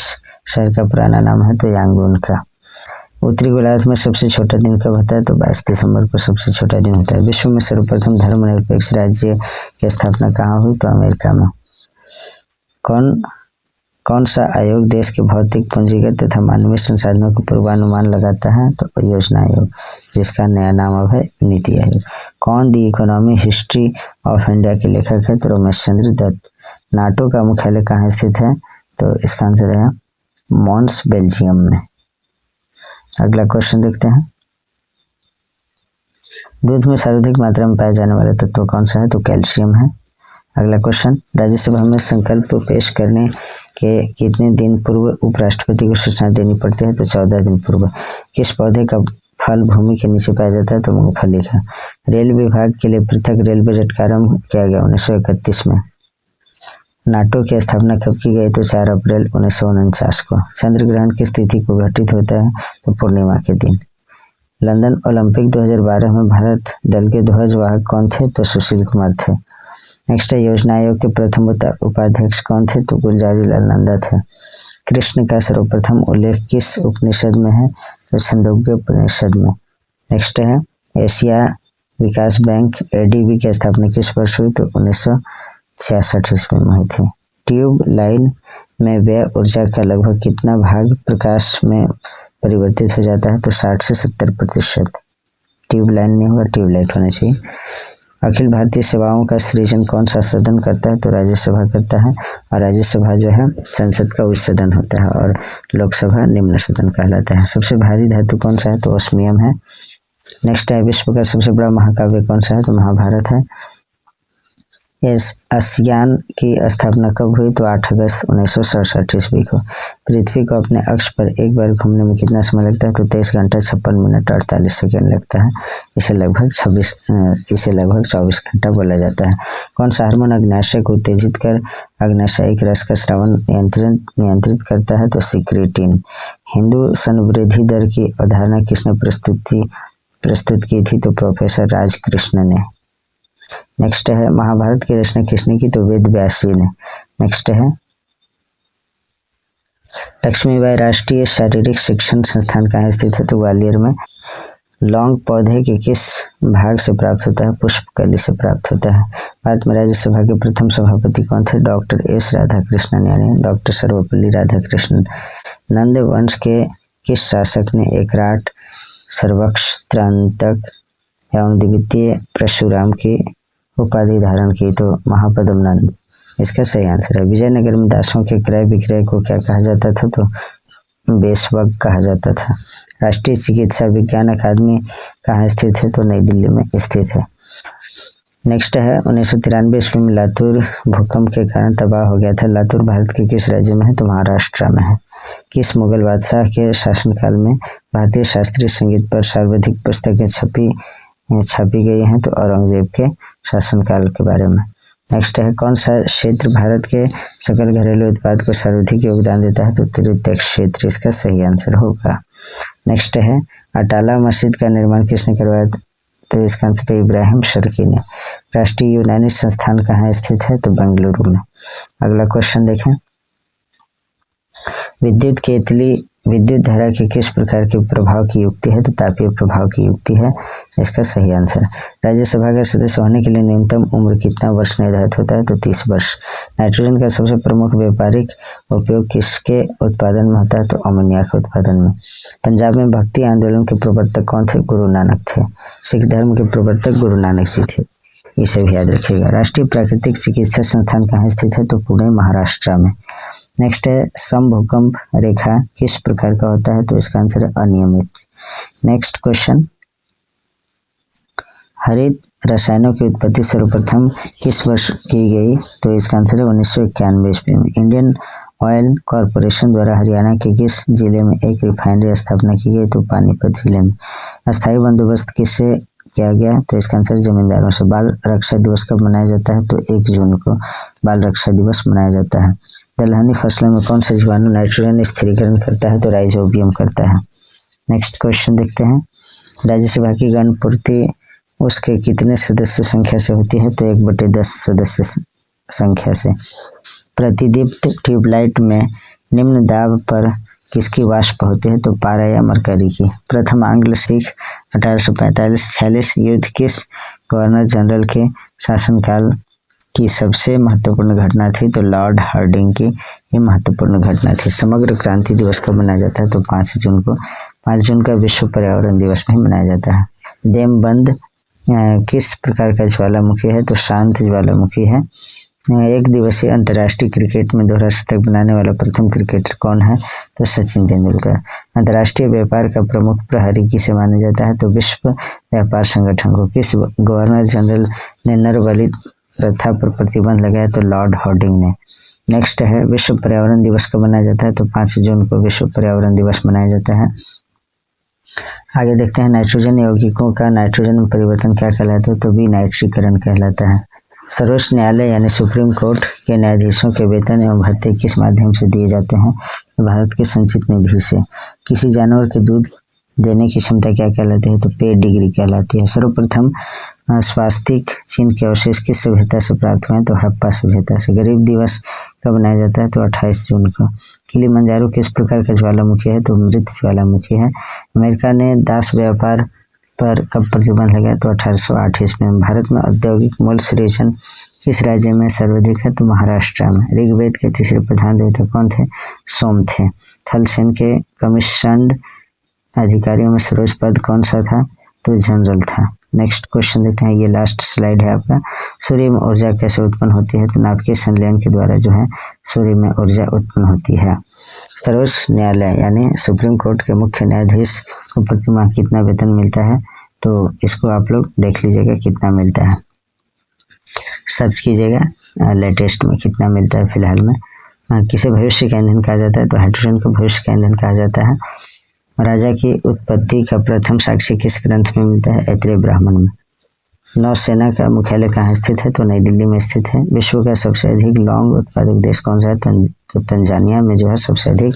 शहर का पुराना नाम है? तो यांगून का। उत्तरी गोलार्ध में सबसे छोटा दिन कब होता है? तो 22 दिसंबर को सबसे छोटा दिन होता है। विश्व में सर्वप्रथम धर्मनिरपेक्ष राज्य की स्थापना कहाँ हुई? तो अमेरिका में। कौन सा आयोग देश के भौतिक, पूंजीगत तथा मानवीय संसाधनों का पूर्वानुमान लगाता है? तो योजना आयोग, जिसका नया नाम अब है नीति आयोग। कौन दी इकोनॉमी हिस्ट्री ऑफ इंडिया के लेखक है? तो रमेश चंद्र दत्त। नाटो का मुख्यालय कहाँ स्थित है? तो इसका आंसर है मॉन्स, बेल्जियम में। अगला क्वेश्चन देखते हैं, दूध में सर्वाधिक मात्रा में पाया जाने वाला तत्व कौन सा है? तो कैल्शियम है। अगला क्वेश्चन, राज्यसभा में संकल्प पेश करने के कितने दिन पूर्व उपराष्ट्रपति को सूचना देनी पड़ती है? तो 14 दिन पूर्व। किस पौधे का फल भूमि के नीचे पाया जाता है? तो मूंगफली का। रेल विभाग के लिए पृथक रेल बजट का आरंभ किया गया 1931 में। नाटो की स्थापना कब की गई? तो 4 अप्रैल 1949 को। चंद्र ग्रहण किस तिथि को घटित होता है? तो पूर्णिमा के दिन। लंदन ओलंपिक 2012 में भारत दल के ध्वजवाहक कौन थे? तो सुशील कुमार थे। नेक्स्ट है, योजना आयोग के प्रथम उपाध्यक्ष कौन थे? तो गुलजारी लाल नंदा थे। कृष्ण का सर्वप्रथम उल्लेख किस उपनिषद में है? तो छंदोग्य उपनिषद में। नेक्स्ट है, एशिया विकास बैंक एडीबी की स्थापना किस वर्ष हुई? तो 1966 ईस्वी में हुई थी। ट्यूब लाइन में व्यय ऊर्जा का लगभग कितना भाग प्रकाश में परिवर्तित हो जाता है? तो 60 से 70%। ट्यूब लाइन नहीं होगा, ट्यूबलाइट होना चाहिए। अखिल भारतीय सेवाओं का सृजन कौन सा सदन करता है? तो राज्यसभा करता है, और राज्यसभा जो है संसद का उच्च सदन होता है, और लोकसभा निम्न सदन कहलाता है। सबसे भारी धातु कौन सा है? तो ओस्मियम है। नेक्स्ट है, विश्व का सबसे बड़ा महाकाव्य कौन सा है? तो महाभारत है। आसियान की स्थापना कब हुई? तो 8 अगस्त 1967 ईस्वी को। पृथ्वी को अपने अक्ष पर एक बार घूमने में कितना समय लगता है? तो 23 घंटा 56 मिनट 48 सेकेंड लगता है। इसे लगभग 24 घंटा बोला जाता है। कौन सा हार्मोन अग्न्याशय को उत्तेजित कर अग्न्याशयिक रस का स्रावन नियंत्रित करता है? तो सिक्रेटिन। हिंदू संवृद्धि दर की अवधारणा किसने प्रस्तुत की थी? तो प्रोफेसर राजकृष्ण ने। नेक्स्ट है, महाभारत की रचना किसने की? तो वेद व्यास जी ने। नेक्स्ट है, लक्ष्मीबाई राष्ट्रीय शारीरिक शिक्षण संस्थान कहाँ स्थित है? तो ग्वालियर में। लौंग पौधे के किस भाग से प्राप्त होता है? पुष्पकली से प्राप्त होता है। भारत में राज्यसभा के प्रथम सभापति कौन थे? डॉक्टर एस राधाकृष्णन, यानी डॉक्टर सर्वपल्ली राधाकृष्णन। नंद वंश के किस शासक ने एकराट, सर्वक्षत्रांतक एवं द्वितीय परशुराम की उपाधि धारण की? तो महापद्म नंद। इसका सही आंसर है। विजयनगर में दासों के क्रय विक्रय को क्या कहा जाता था? तो बेसवग कहा जाता था। राष्ट्रीय चिकित्सा विज्ञान अकादमी कहाँ स्थित है? तो नई दिल्ली में स्थित है। नेक्स्ट है, 1993 ईस्वी में लातूर भूकंप के कारण तबाह हो गया था। लातूर भारत के किस राज्य में है? तो महाराष्ट्र में है। किस मुगल बादशाह के शासनकाल में भारतीय शास्त्रीय संगीत पर सर्वाधिक पुस्तकें छपी गई हैं? तो औरंगजेब के शासनकाल के बारे में। नेक्स्ट है, कौन सा क्षेत्र भारत के सकल घरेलू उत्पाद को सर्वाधिक योगदान देता है? तो तृतीय क्षेत्र इसका सही आंसर होगा। नेक्स्ट है, अटाला मस्जिद का निर्माण किसने करवाया तो इसका आंसर है इब्राहिम शर्की ने। राष्ट्रीय यूनानी संस्थान कहाँ स्थित है? तो बेंगलुरु में। अगला क्वेश्चन देखें, विद्युत धारा के किस प्रकार के प्रभाव की युक्ति है? तो तापीय प्रभाव की युक्ति है इसका सही आंसर। राज्यसभा का सदस्य होने के लिए न्यूनतम उम्र कितना वर्ष निर्धारित होता है? तो 30 वर्ष। नाइट्रोजन का सबसे प्रमुख व्यापारिक उपयोग किसके उत्पादन में होता है? तो अमोनिया के उत्पादन में। पंजाब में भक्ति आंदोलन के प्रवर्तक कौन थे? गुरु नानक थे। सिख धर्म के प्रवर्तक गुरु नानक जी थे, इसे भी याद रखिएगा। राष्ट्रीय प्राकृतिक चिकित्सा संस्थान कहाँ स्थित है? तो पुणे महाराष्ट्र में। नेक्स्ट है, समभूकंप रेखा किस प्रकार का होता है? तो इसका आंसर है अनियमित। नेक्स्ट क्वेश्चन, हरित रसायनों की उत्पत्ति सर्वप्रथम किस वर्ष की गई? तो इसका आंसर है 1991 ईस्वी में। इंडियन ऑयल कॉरपोरेशन द्वारा हरियाणा के किस जिले में एक रिफाइनरी स्थापना की गई? तो पानीपत जिले में। अस्थायी बंदोबस्त किससे किया गया? तो इसका आंसर जमींदारों से। बाल रक्षा दिवस कब मनाया जाता है? तो 1 जून को बाल रक्षा दिवस मनाया जाता है। दलहनी फसलों में कौन सा जीवाणु नाइट्रोजन स्थिरीकरण करता है? तो राइजोबियम करता है। नेक्स्ट क्वेश्चन देखते हैं, राज्यसभा की गणपूर्ति उसके कितने सदस्य संख्या से होती है? तो 1/10 सदस्य संख्या से। प्रतिदीप्त ट्यूबलाइट में निम्न दाब पर किसकी वाष्प होती है? तो पारा या मरकरी की। प्रथम आंग्ल सिख 1845-46 युद्ध किस गवर्नर जनरल के शासनकाल की सबसे महत्वपूर्ण घटना थी? तो लॉर्ड हार्डिंग की ये महत्वपूर्ण घटना थी। समग्र क्रांति दिवस कब मनाया जाता है? तो 5 जून को। 5 जून का विश्व पर्यावरण दिवस भी मनाया जाता है। देमबंद किस प्रकार का ज्वालामुखी है? तो शांत ज्वालामुखी है। एक दिवसीय अंतर्राष्ट्रीय क्रिकेट में दोहरा शतक बनाने वाला प्रथम क्रिकेटर कौन है? तो सचिन तेंदुलकर। अंतर्राष्ट्रीय व्यापार का प्रमुख प्रहरी किसे माना जाता है? तो विश्व व्यापार संगठन को। किस गवर्नर जनरल ने नरबलि प्रथा पर प्रतिबंध लगाया? तो लॉर्ड हार्डिंग ने। नेक्स्ट है, विश्व पर्यावरण दिवस कब मनाया जाता है? तो 5 जून को विश्व पर्यावरण दिवस मनाया जाता है। आगे देखते हैं, नाइट्रोजन यौगिकों का नाइट्रोजन में परिवर्तन क्या कहलाता है? तो विनाइट्रीकरण कहलाता है। सर्वोच्च न्यायालय यानी सुप्रीम कोर्ट के न्यायाधीशों के वेतन एवं भत्ते किस माध्यम से दिए जाते हैं? भारत के संचित निधि से। किसी जानवर के दूध देने की क्षमता क्या कहलाती है? तो पेड डिग्री कहलाती है। सर्वप्रथम स्वास्तिक चिन्ह के अवशेष किस सभ्यता से प्राप्त हुए हैं? तो हड़प्पा सभ्यता से। गरीब दिवस कब मनाया जाता है? तो 28 जून को। किलिमंजारो किस प्रकार का ज्वालामुखी है? तो मृत ज्वालामुखी है। अमेरिका ने दास व्यापार पर कब प्रतिबंध लगाया? तो 1808 ईस्वी में। भारत में औद्योगिक मूल्य सृजन किस राज्य में सर्वाधिक है? तो महाराष्ट्र में। ऋग्वेद के तीसरे प्रधान देवता कौन थे? सोम थे। थल सेना के कमीशन्ड अधिकारियों में सर्वोच्च पद कौन सा था? तो जनरल था। नेक्स्ट क्वेश्चन देखते हैं, ये लास्ट स्लाइड है आपका। सूर्य में ऊर्जा कैसे उत्पन्न होती है? तो नाभिकीय संलयन के द्वारा जो है सूर्य में ऊर्जा उत्पन्न होती है। सर्वोच्च न्यायालय यानी सुप्रीम कोर्ट के मुख्य न्यायाधीश को प्रति माह कितना वेतन मिलता है? तो इसको आप लोग देख लीजिएगा कितना मिलता है, सर्च कीजिएगा लेटेस्ट में कितना मिलता है फिलहाल में। किसे भविष्य का ईंधन कहा जाता है? तो हाइड्रोजन को भविष्य का ईंधन कहा जाता है। राजा की उत्पत्ति का प्रथम साक्ष्य किस ग्रंथ में मिलता है? ऐत्रेय ब्राह्मण में। नौसेना का मुख्यालय कहाँ स्थित है? तो नई दिल्ली में स्थित है। विश्व का सबसे अधिक लौंग उत्पादक देश कौन सा है? तो तंजानिया में जो है सबसे अधिक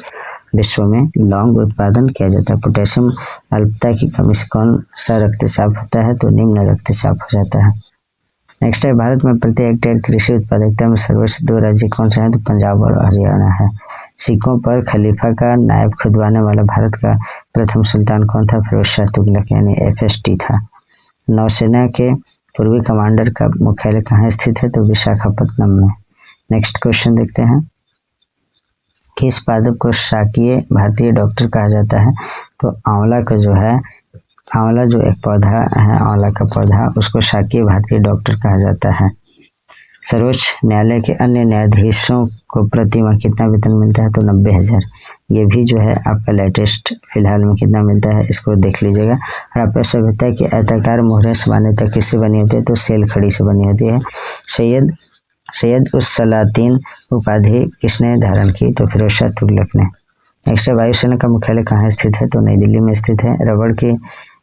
विश्व में लौंग उत्पादन किया जाता है। पोटेशियम अल्पता की कमी से कौन सा रक्तचाप होता है? तो निम्न रक्तचाप हो जाता है। नेक्स्ट है, भारत में प्रति हेक्टेयर कृषि उत्पादकता में सर्वोच्च 2 राज्य कौन सा है? तो पंजाब और हरियाणा है। सिक्कों पर खलीफा का नायब खुदवाने वाला भारत का प्रथम सुल्तान कौन था? फिरोज शाह तुगलक यानी FST था। नौसेना के पूर्वी कमांडर का मुख्यालय कहाँ स्थित है? तो विशाखापट्टनम में। नेक्स्ट क्वेश्चन देखते हैं, किस पादप को शाकीय भारतीय डॉक्टर कहा जाता है? तो आंवला का जो है, आंवला जो एक पौधा है, आंवला का पौधा, उसको शाकीय भारतीय डॉक्टर कहा जाता है। सर्वोच्च न्यायालय के अन्य न्यायाधीशों को प्रति माह कितना वेतन मिलता है? तो 90,000। ये भी जो है आपका लेटेस्ट फिलहाल में कितना मिलता है इसको देख लीजिएगा। हड़प्पा सभ्यता की आयताकार मोहरें सामान्यतः किससे बनी होती है? तो सेल खड़ी से बनी होती है। सैयद उस सलातीन उपाधि किसने धारण की? तो फिरोज शाह तुगलक ने। नेक्स्ट, वायुसेना का मुख्यालय कहाँ स्थित है? तो नई दिल्ली में स्थित है।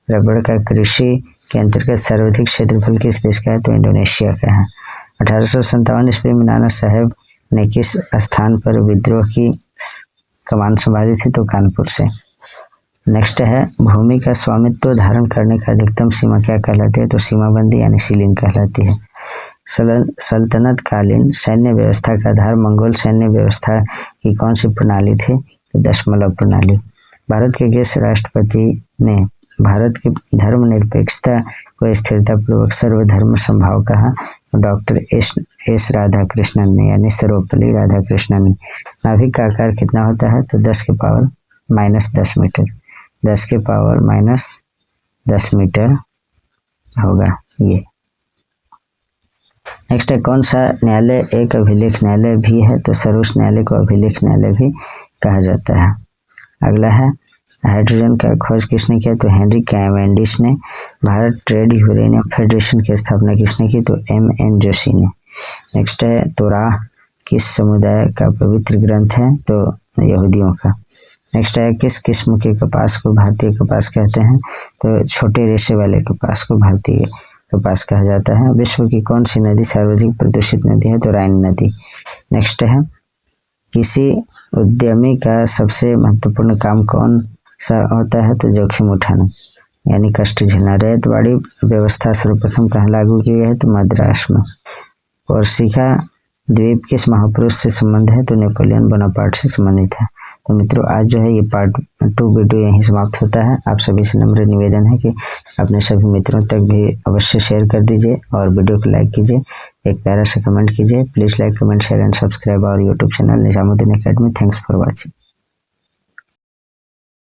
रबड़ का कृषि के अंतर्गत सर्वाधिक क्षेत्रफल किस देश का है? तो इंडोनेशिया का है। 1857 ईस्वी में नाना साहेब ने किस स्थान पर विद्रोह की कमान संभाली थी? तो कानपुर से। नेक्स्ट है भूमि का स्वामित्व धारण करने का अधिकतम सीमा क्या कहलाती है? तो सीमाबंदी यानी सीलिंग कहलाती है। सल्तनत कालीन सैन्य व्यवस्था का आधार मंगोल सैन्य व्यवस्था की कौन सी प्रणाली थी? तो दशमलव प्रणाली। भारत के किस राष्ट्रपति ने भारत की धर्मनिरपेक्षता को स्थिरता पूर्वक सर्वधर्म संभाव कहा? तो डॉक्टर एस राधाकृष्णन ने यानी सर्वपल्ली राधाकृष्णन ने। नाभिक का आकार कितना होता है? तो 10 के पावर -10 मीटर, 10 के पावर -10 मीटर होगा ये। नेक्स्ट है कौन सा न्यायालय एक अभिलेख न्यायालय भी है? तो सर्वोच्च न्यायालय को अभिलेख न्यायालय भी कहा जाता है। अगला है हाइड्रोजन का खोज किसने किया? तो हेनरी कैवेंडिश ने। भारत ट्रेड यूरेनियम फेडरेशन की स्थापना किसने की? तो M.N. जोशी ने। नेक्स्ट है तोराह किस समुदाय का पवित्र ग्रंथ है? तो यहूदियों का। नेक्स्ट है किस किस्म के कपास को भारतीय कपास कहते हैं? तो छोटे रेशे वाले कपास को भारतीय कपास कहा जाता है। विश्व की कौन सी नदी सर्वाधिक प्रदूषित नदी है? तो राइन नदी। नेक्स्ट है किसी उद्यमी का सबसे महत्वपूर्ण काम कौन सा होता है? तो जोखिम उठाना यानी कष्ट झेलना। रैयतवाड़ी व्यवस्था सर्वप्रथम कहाँ लागू की गई है? तो मद्रास में। कोर्सिका द्वीप किस महापुरुष से संबंध है? तो नेपोलियन बोनापार्ट से संबंधित है। तो मित्रों आज जो है ये पार्ट 2 वीडियो यहीं समाप्त होता है। आप सभी से नम्र निवेदन है कि अपने सभी मित्रों तक भी अवश्य शेयर कर दीजिए और वीडियो को लाइक कीजिए, एक प्यारा सा कमेंट कीजिए। Please like, comment, share and subscribe our YouTube channel Nizamuddin academy. Thanks for watching.